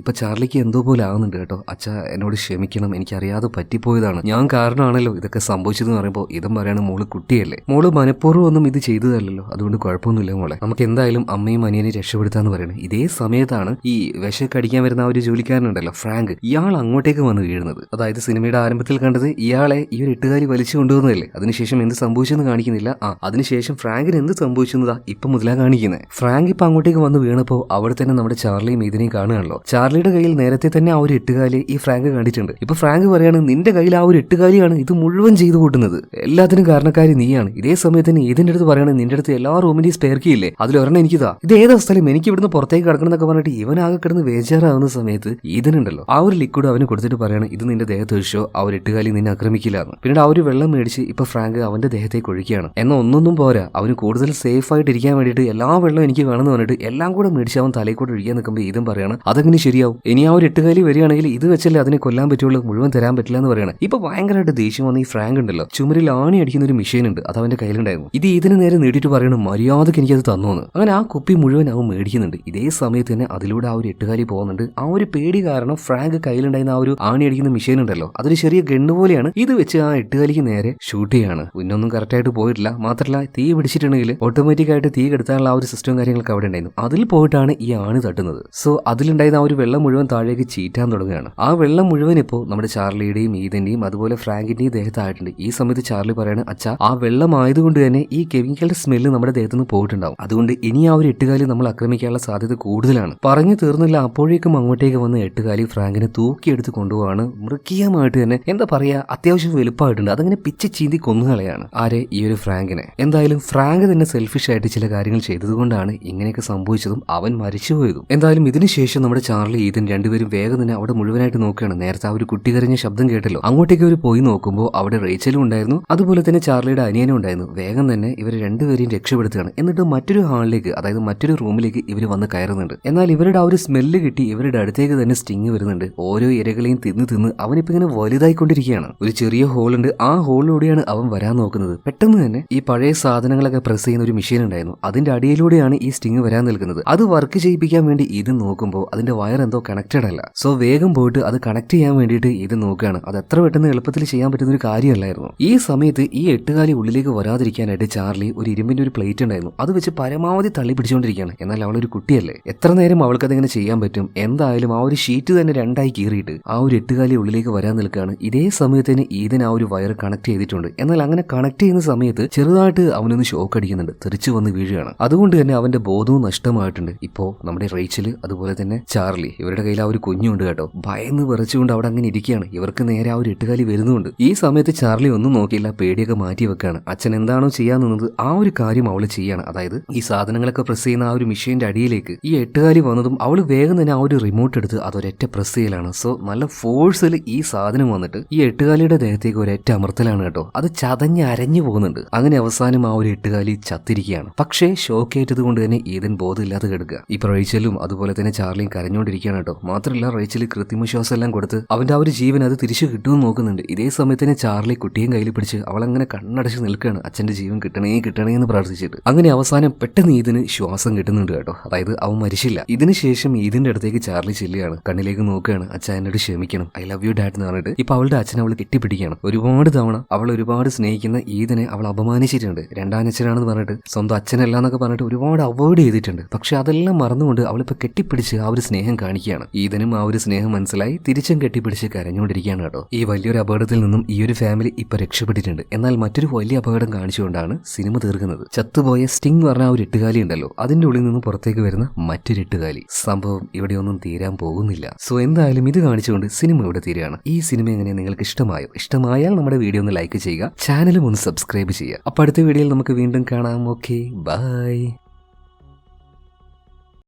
ഇപ്പൊ ചാർലിക്ക് എന്തോ പോലെ ആവുന്നുണ്ട് കേട്ടോ. അച്ഛ എന്നോട് ക്ഷമിക്കണം, എനിക്കറിയാതെ പറ്റിപ്പോയതാണ്, ഞാൻ കാരണമാണല്ലോ ഇതൊക്കെ സംഭവിച്ചതെന്ന് പറയുമ്പോൾ ഇതും പറയാണ് മോള് കുട്ടിയല്ലേ, മോള് മനഃപൂർവ്വം ഒന്നും ഇത് ചെയ്തതല്ലോ, അതുകൊണ്ട് കുഴപ്പമൊന്നുമില്ല മോളെ, നമുക്ക് എന്തായാലും അമ്മയും അനിയനെ രക്ഷപ്പെടുത്താന്ന് പറയുന്നത്. ഇതേ സമയത്താണ് ഈ വിഷമൊക്കെ അടിക്കാൻ വരുന്ന ആ ഒരു ജോലിക്കാരനുണ്ടല്ലോ ഫ്രാങ്ക്, ഇയാൾ അങ്ങോട്ടേക്ക് വന്ന് വീഴുന്നത്. അതായത് സിനിമയുടെ ആരംഭത്തിൽ കണ്ടത് ഇയാളെ ഈ ഒരു എട്ടുകാലി വലിച്ചു കൊണ്ടുവന്നതല്ലേ, അതിനുശേഷം എന്ത് സംഭവിച്ചെന്ന് കാണിക്കുന്നില്ല. അതിനുശേഷം ഫ്രാങ്കിന് എന്ത് സംഭവിച്ചെന്നതാ ഇപ്പൊ മുതലാ കാണിക്കുന്നത്. ഫ്രാങ്ക് ഇപ്പൊ അങ്ങോട്ടേക്ക് വന്ന് വീണപ്പോ അവിടെ തന്നെ നമ്മുടെ ചാർലിയും ഇതിനെയും കാണുകയാണല്ലോ. ചാർലിയുടെ കയ്യിൽ നേരത്തെ തന്നെ ആ ഒരു എട്ടുകാലി ഈ ഫ്രാങ്ക് കണ്ടിട്ടുണ്ട്. ഇപ്പൊ ഫ്രാങ്ക് പറയാണ്, നിന്റെ കയ്യിൽ ആ ഒരു എട്ടുകാലിയാണ് ഇത് മുഴുവൻ ചെയ്തു കൂട്ടുന്നത്, എല്ലാത്തിനും കാരണക്കാരി നീയാണ്. ഇതേ സമയത്ത് തന്നെ ഇതിന്റെ അടുത്ത് പറയണത്, നിന്റെ അടുത്ത് എല്ലാ റൂമിന്റെയും സ്പെയർ കീ ഇല്ലേ, അതിലൊരെണ്ണം എനിക്കിതാ, ഇത് ഏതാ സ്ഥലം, എനിക്ക് ഇവിടുന്ന് പുറത്തേക്ക് കിടക്കണം എന്നൊക്കെ പറഞ്ഞിട്ട് ഇവനാകെ കിടന്ന് വേജാറാവുന്ന സമയത്ത് ഇതിനുണ്ടല്ലോ ആ ഒരു ലിക്വിഡ് അവന് കൊടുത്തിട്ട് പറയാണ്, ഇത് നിന്റെ ദേഹത്ത് ഒഴിച്ചോ, ആ ഒരു എട്ടുകാലി നിന്നെ ആക്രമിക്കില്ല എന്ന്. പിന്നീട് ആ ഒരു വെള്ളം മേടിച്ച് ഇപ്പൊ ഫ്രാങ്ക് അവന്റെ ദേഹത്തേക്ക് ഒഴിക്കുകയാണ്. എന്നാൽ ഒന്നൊന്നും പോരാ, അവന് കൂടുതൽ സേഫ് ആയിട്ട് ഇരിക്കാൻ വേണ്ടിയിട്ട് എല്ലാ വെള്ളം എനിക്ക് വേണമെന്ന് പറഞ്ഞിട്ട് എല്ലാം കൂടെ മേടിച്ച് അവൻ തലയിൽ കൂടെ ഒഴിക്കാൻ നിൽക്കുമ്പോൾ ഇതും പറയാണ്, അതെങ്ങനെ ശരിയാവും, ഇനി ആ ഒരു എട്ടുകാലി വരികയാണെങ്കിൽ ഇത് വെച്ചല്ലേ അതിനെ കൊല്ലാൻ പറ്റുള്ളൂ, മുഴുവൻ തരാൻ പറ്റില്ല എന്ന് പറയണം. ഇപ്പൊ ഭയങ്കരമായിട്ട് ദേഷ്യം വന്ന ഈ ഫ്രാങ്ക് ഉണ്ടല്ലോ, ചുമരിൽ ആണി അടിക്കുന്ന ഒരു മെഷീൻ ഉണ്ട്, അത് അവന്റെ കയ്യിലുണ്ടായിരുന്നു. ഇത് ഇതിന് നേരെ നീട്ടിട്ട് പറയണം, മര്യാദക്ക് എനിക്കത് തന്നോന്ന്. അങ്ങനെ ആ കുപ്പി മുഴുവൻ അവൻ മേടിക്കുന്നുണ്ട്. ഇതേ സമയത്ത് തന്നെ അതിലൂടെ ആ ഒരു എട്ടുകാലി പോകുന്നുണ്ട്. ആ ഒരു പേടി കാരണം ഫ്രാങ്ക് കയ്യിലുണ്ടായിരുന്ന ആ ഒരു ആണി അടിക്കുന്ന മെഷീൻ ഉണ്ടല്ലോ, അതൊരു ചെറിയ ഗണ്ണ് പോലെയാണ്, ഇത് വെച്ച് ആ എട്ടുകാലിക്ക് നേരെ ഷൂട്ട് ചെയ്യാണ്. ഇന്നൊന്നും കറക്റ്റ് ആയിട്ട് പോയിട്ടില്ല. മാത്രമല്ല തീ പിടിച്ചിട്ടുണ്ടെങ്കിൽ ഓട്ടോമാറ്റിക് ആയിട്ട് തീ കെടുത്താനുള്ള ആ ഒരു സിസ്റ്റവും കാര്യങ്ങളൊക്കെ അവിടെ ഉണ്ടായിരുന്നു. അതിൽ പോയിട്ടാണ് ഈ ആണി തട്ടുന്നത്. സോ അതിലുണ്ടായിരുന്ന ആ ഒരു വെള്ളം മുഴുവൻ താഴേക്ക് ചീറ്റാൻ തുടങ്ങുകയാണ്. ആ വെള്ളം മുഴുവൻ ഇപ്പോൾ നമ്മുടെ ചാർലിയുടെയും ഈതന്റെയും അതുപോലെ ഫ്രാങ്കിന്റെയും ദേഹത്തായിട്ടുണ്ട്. ഈ സമയത്ത് ചാർലി പറയാണ്, അച്ഛാ ആ വെള്ളം ആയതുകൊണ്ട് തന്നെ ഈ കെമിക്കലിന്റെ സ്മെല്ല് നമ്മുടെ ദേഹത്ത് നിന്ന് പോയിട്ടുണ്ടാവും, അതുകൊണ്ട് ഇനി ആ ഒരു എട്ടുകാലി നമ്മൾ ആക്രമിക്കാനുള്ള സാധ്യത കൂടുതലാണ്. പറഞ്ഞു തീർന്നില്ല, അപ്പോഴേക്കും അങ്ങോട്ടേക്ക് വന്ന് എട്ടുകാലി ഫ്രാങ്കിനെ തൂക്കിയെടുത്ത് കൊണ്ടുപോവാണ്. മൃഗീയമായിട്ട് തന്നെ എന്താ പറയാ, അത്യാവശ്യം വലുപ്പമായിട്ടുണ്ട്. അതങ്ങനെ പിച്ച് ചീന്തി കൊന്നുകളയാണ് ആരെ, ഈ ഒരു ഫ്രാങ്കിനെ. എന്തായാലും ഫ്രാങ്ക് തന്നെ സെൽഫിഷ് ആയിട്ട് ചില കാര്യങ്ങൾ ചെയ്തതുകൊണ്ടാണ് ഇങ്ങനെയൊക്കെ സംഭവിച്ചതും അവൻ മരിച്ചുപോയതും. എന്തായാലും ഇതിനുശേഷം നമ്മുടെ ചാർലി ഈതൻ രണ്ടുപേരും വേഗം തന്നെ അവിടെ മുഴുവനായിട്ട് നോക്കുകയാണ്. നേരത്തെ ആ ഒരു കുട്ടി കരഞ്ഞ ശബ്ദം കേട്ടല്ലോ, അങ്ങോട്ടേക്ക് അവർ പോയി നോക്കുമ്പോൾ അവിടെ റേച്ചലും ഉണ്ടായിരുന്നു, അതുപോലെ തന്നെ ചാർലിയുടെ അനിയനും ഉണ്ടായിരുന്നു. വേഗം തന്നെ ഇവർ രണ്ടുപേരെയും രക്ഷപ്പെടുത്തുകയാണ്. എന്നിട്ട് മറ്റൊരു ഹാളിലേക്ക്, അതായത് മറ്റൊരു റൂമിലേക്ക് ഇവർ വന്ന് കയറുന്നുണ്ട്. എന്നാൽ ഇവരുടെ ആ ഒരു സ്മെല്ല് കിട്ടി ഇവരുടെ അടുത്തേക്ക് തന്നെ സ്റ്റിങ് വരുന്നുണ്ട്. ഓരോ ഇരകളെയും തിന്ന് അവനിപ്പോ ഇങ്ങനെ വലുതായിക്കൊണ്ടിരിക്കുകയാണ്. ഒരു ചെറിയ ഹോളുണ്ട്, ആ ഹോളിലൂടെയാണ് അവൻ വരാൻ നോക്കുന്നത്. പെട്ടെന്ന് തന്നെ ഈ പഴയ സാധനങ്ങളൊക്കെ പ്രസ് ചെയ്യുന്ന ഒരു മെഷീൻ ഉണ്ടായിരുന്നു, അതിന്റെ അടിയിലൂടെയാണ് ഈ സ്റ്റിങ് വരാൻ നിൽക്കുന്നത്. അത് വർക്ക് ചെയ്യിപ്പിക്കാൻ വേണ്ടി ഇത് നോക്കുമ്പോൾ അതിന്റെ വയർ എന്തോ കണക്റ്റഡ് അല്ല. സോ വേഗം പോയിട്ട് അത് കണക്ട് ചെയ്യാൻ വേണ്ടിയിട്ട് ഇത് നോക്കുകയാണ്. അത് എത്ര പെട്ടെന്ന് എളുപ്പത്തിൽ ചെയ്യാൻ പറ്റുന്ന ഒരു കാര്യമല്ലായിരുന്നു. ഈ സമയത്ത് ഈ എട്ടുകാലി ഉള്ളിലേക്ക് വരാതിരിക്കാനായിട്ട് ചാർലി ഒരു ഇരുമ്പിന്റെ ഒരു പ്ലേറ്റ് ഉണ്ടായിരുന്നു, അത് വെച്ച് പരമാവധി തള്ളി പിടിച്ചുകൊണ്ടിരിക്കുകയാണ്. എന്നാൽ അവളൊരു കുട്ടിയല്ലേ, എത്ര നേരം അവൾക്ക് അതെങ്ങനെ ചെയ്യാൻ പറ്റും. എന്തായാലും ആ ഒരു ഷീറ്റ് തന്നെ രണ്ടായി കീറിയിട്ട് ആ ഒരു എട്ടുകാലി ഉള്ളിലേക്ക് വരാൻ നിൽക്കുകയാണ്. ഇതേ സമയത്തിന് ഈതൻ ആ ഒരു വയർ കണക്ട് ചെയ്തിട്ടുണ്ട്. എന്നാൽ അങ്ങനെ കണക്ട് ചെയ്യുന്ന സമയത്ത് ചെറുതായിട്ട് അവനൊന്ന് ഷോക്ക് അടിക്കുന്നുണ്ട്, തെറിച്ചു വന്ന് വീഴുകയാണ്. അതുകൊണ്ട് തന്നെ അവന്റെ ബോധവും നഷ്ടമായിട്ടുണ്ട്. ഇപ്പോ നമ്മുടെ റേച്ചൽ അതുപോലെ തന്നെ ചാർലി ഇവരുടെ കയ്യിൽ ആ ഒരു കുഞ്ഞുണ്ട് കേട്ടോ, ഭയന്ന് വിറച്ചുകൊണ്ട് അവിടെ അങ്ങനെ ഇരിക്കുകയാണ്. ഇവർക്ക് നേരെ ആ ഒരു എട്ടുകാലി വരുന്നുണ്ട്. ഈ സമയത്ത് ചാർലി ഒന്നും നോക്കിയില്ല, പേടിയൊക്കെ മാറ്റി വെക്കാണ്. അച്ഛൻ എന്താണോ ചെയ്യാൻ നിന്നത് ആ ഒരു കാര്യം അവള് ചെയ്യാണ്. അതായത് ഈ സാധനങ്ങളൊക്കെ പ്രസ് ചെയ്യുന്ന ആ ഒരു മെഷീന്റെ അടിയിലേക്ക് ഈ എട്ടുകാലി വന്നതും അവള് വേഗം തന്നെ ആ ഒരു റിമോട്ട് എടുത്ത് അതൊരൊറ്റ പ്രസ് ചെയ്യലാണ്. സോ നല്ല ഫോഴ്സിൽ ഈ സാധനം വന്നിട്ട് ഈ എട്ടുകാലിയുടെ ദേഹത്തേക്ക് ഒരൊറ്റ അമർത്തലാണ് കേട്ടോ. അത് ചതഞ്ഞ് അരഞ്ഞു പോകുന്നുണ്ട്. അങ്ങനെ അവസാനം ആ ഒരു എട്ടുകാലി ചത്തിരിക്കുകയാണ്. പക്ഷേ ഷോക്കേറ്റത് കൊണ്ട് തന്നെ ഈതൻ ബോധമില്ലാതെ കിടക്കുക. ഇപ്പൊ റേച്ചലും അതുപോലെ തന്നെ ചാർലിയും കരഞ്ഞുകൊണ്ടിരിക്കുകയാണ് കേട്ടോ. മാത്രമല്ല റേച്ചൽ കൃത്രിമ ശ്വാസം എല്ലാം കൊടുത്ത് അവന്റെ ആ ഒരു ജീവൻ അത് തിരിച്ചു കിട്ടുമെന്ന് നോക്കുന്നുണ്ട്. ഇതേ സമയത്തിന് ചാർലി കുട്ടിയും കയ്യിൽ പിടിച്ച് അവളങ്ങനെ കണ്ണടച്ച് നിൽക്കുകയാണ്, അച്ഛന്റെ ജീവൻ കിട്ടണേ എന്ന് പ്രാർത്ഥിച്ചിട്ട്. അങ്ങനെ അവസാനം പെട്ടെന്ന് ഈതിന് ശ്വാസം കിട്ടുന്നുണ്ട് കേട്ടോ. അതായത് അവൻ മരിച്ചില്ല. ഇതിനുശേഷം ഈതിന്റെ അടുത്തേക്ക് ചാർലി ചെല്ലുകയാണ്, കണ്ണിലേക്ക് നോക്കുകയാണ്, അച്ഛൻ എന്നോട് ക്ഷമിക്കണം, ഐ ലവ് യു ഡാഡ് എന്ന് പറഞ്ഞിട്ട് ഇപ്പൊ അവളുടെ അച്ഛൻ അവൾ കെട്ടിപ്പിടിക്കുകയാണ്. ഒരുപാട് തവണ അവൾ ഒരുപാട് സ്നേഹിക്കുന്ന ഈതിനെ അവൾ അപമാനിച്ചിട്ടുണ്ട്. രണ്ടാം അച്ഛനാണെന്ന് പറഞ്ഞിട്ട്, സ്വന്തം അച്ഛനല്ല എന്നൊക്കെ പറഞ്ഞിട്ട് ഒരുപാട് അവോയ്ഡ് ചെയ്തിട്ടുണ്ട്. പക്ഷെ അതെല്ലാം മറന്നുകൊണ്ട് അവളിപ്പോ കെട്ടിപ്പിടിച്ച് ആ ഒരു സ്നേഹം കാണിക്കുകയാണ്. ഈതനും ആ ഒരു സ്നേഹം മനസ്സിലായി തിരിച്ചും കെട്ടിപ്പിടിച്ച് കരഞ്ഞുകൊണ്ടിരിക്കുകയാണ് കേട്ടോ. ഈ വലിയൊരു അപകടത്തിൽ നിന്നും ഈ ഒരു ഫാമിലി ഇപ്പൊ രക്ഷപ്പെട്ടിട്ടുണ്ട്. എന്നാൽ മറ്റൊരു വലിയ അപകടം കാണിച്ചുകൊണ്ടാണ് സിനിമ തീർക്കുന്നത്. ചത്തുപോയ സ്റ്റിംഗ് പറഞ്ഞ ആ ഒരു എട്ടുകാലി ഉണ്ടല്ലോ, അതിന്റെ ഉള്ളിൽ നിന്ന് പുറത്തേക്ക് വരുന്ന മറ്റൊരു എട്ടുകാലി. സംഭവം ഇവിടെയൊന്നും തീരാൻ പോകുന്നില്ല. സോ എന്തായാലും ഇത് കാണിച്ചുകൊണ്ട് സിനിമ ഇവിടെ തീരുകയാണ്. ഈ സിനിമ എങ്ങനെ നിങ്ങൾക്ക് ഇഷ്ടമായോ? ഇഷ്ടമായാൽ നമ്മുടെ വീഡിയോ ഒന്ന് ലൈക്ക് ചെയ്യുക, ചാനലും ഒന്ന് സബ്സ്ക്രൈബ് ചെയ്യുക. അപ്പൊ അടുത്ത വീഡിയോയിൽ നമുക്ക് വീണ്ടും കാണാം. Okay, by.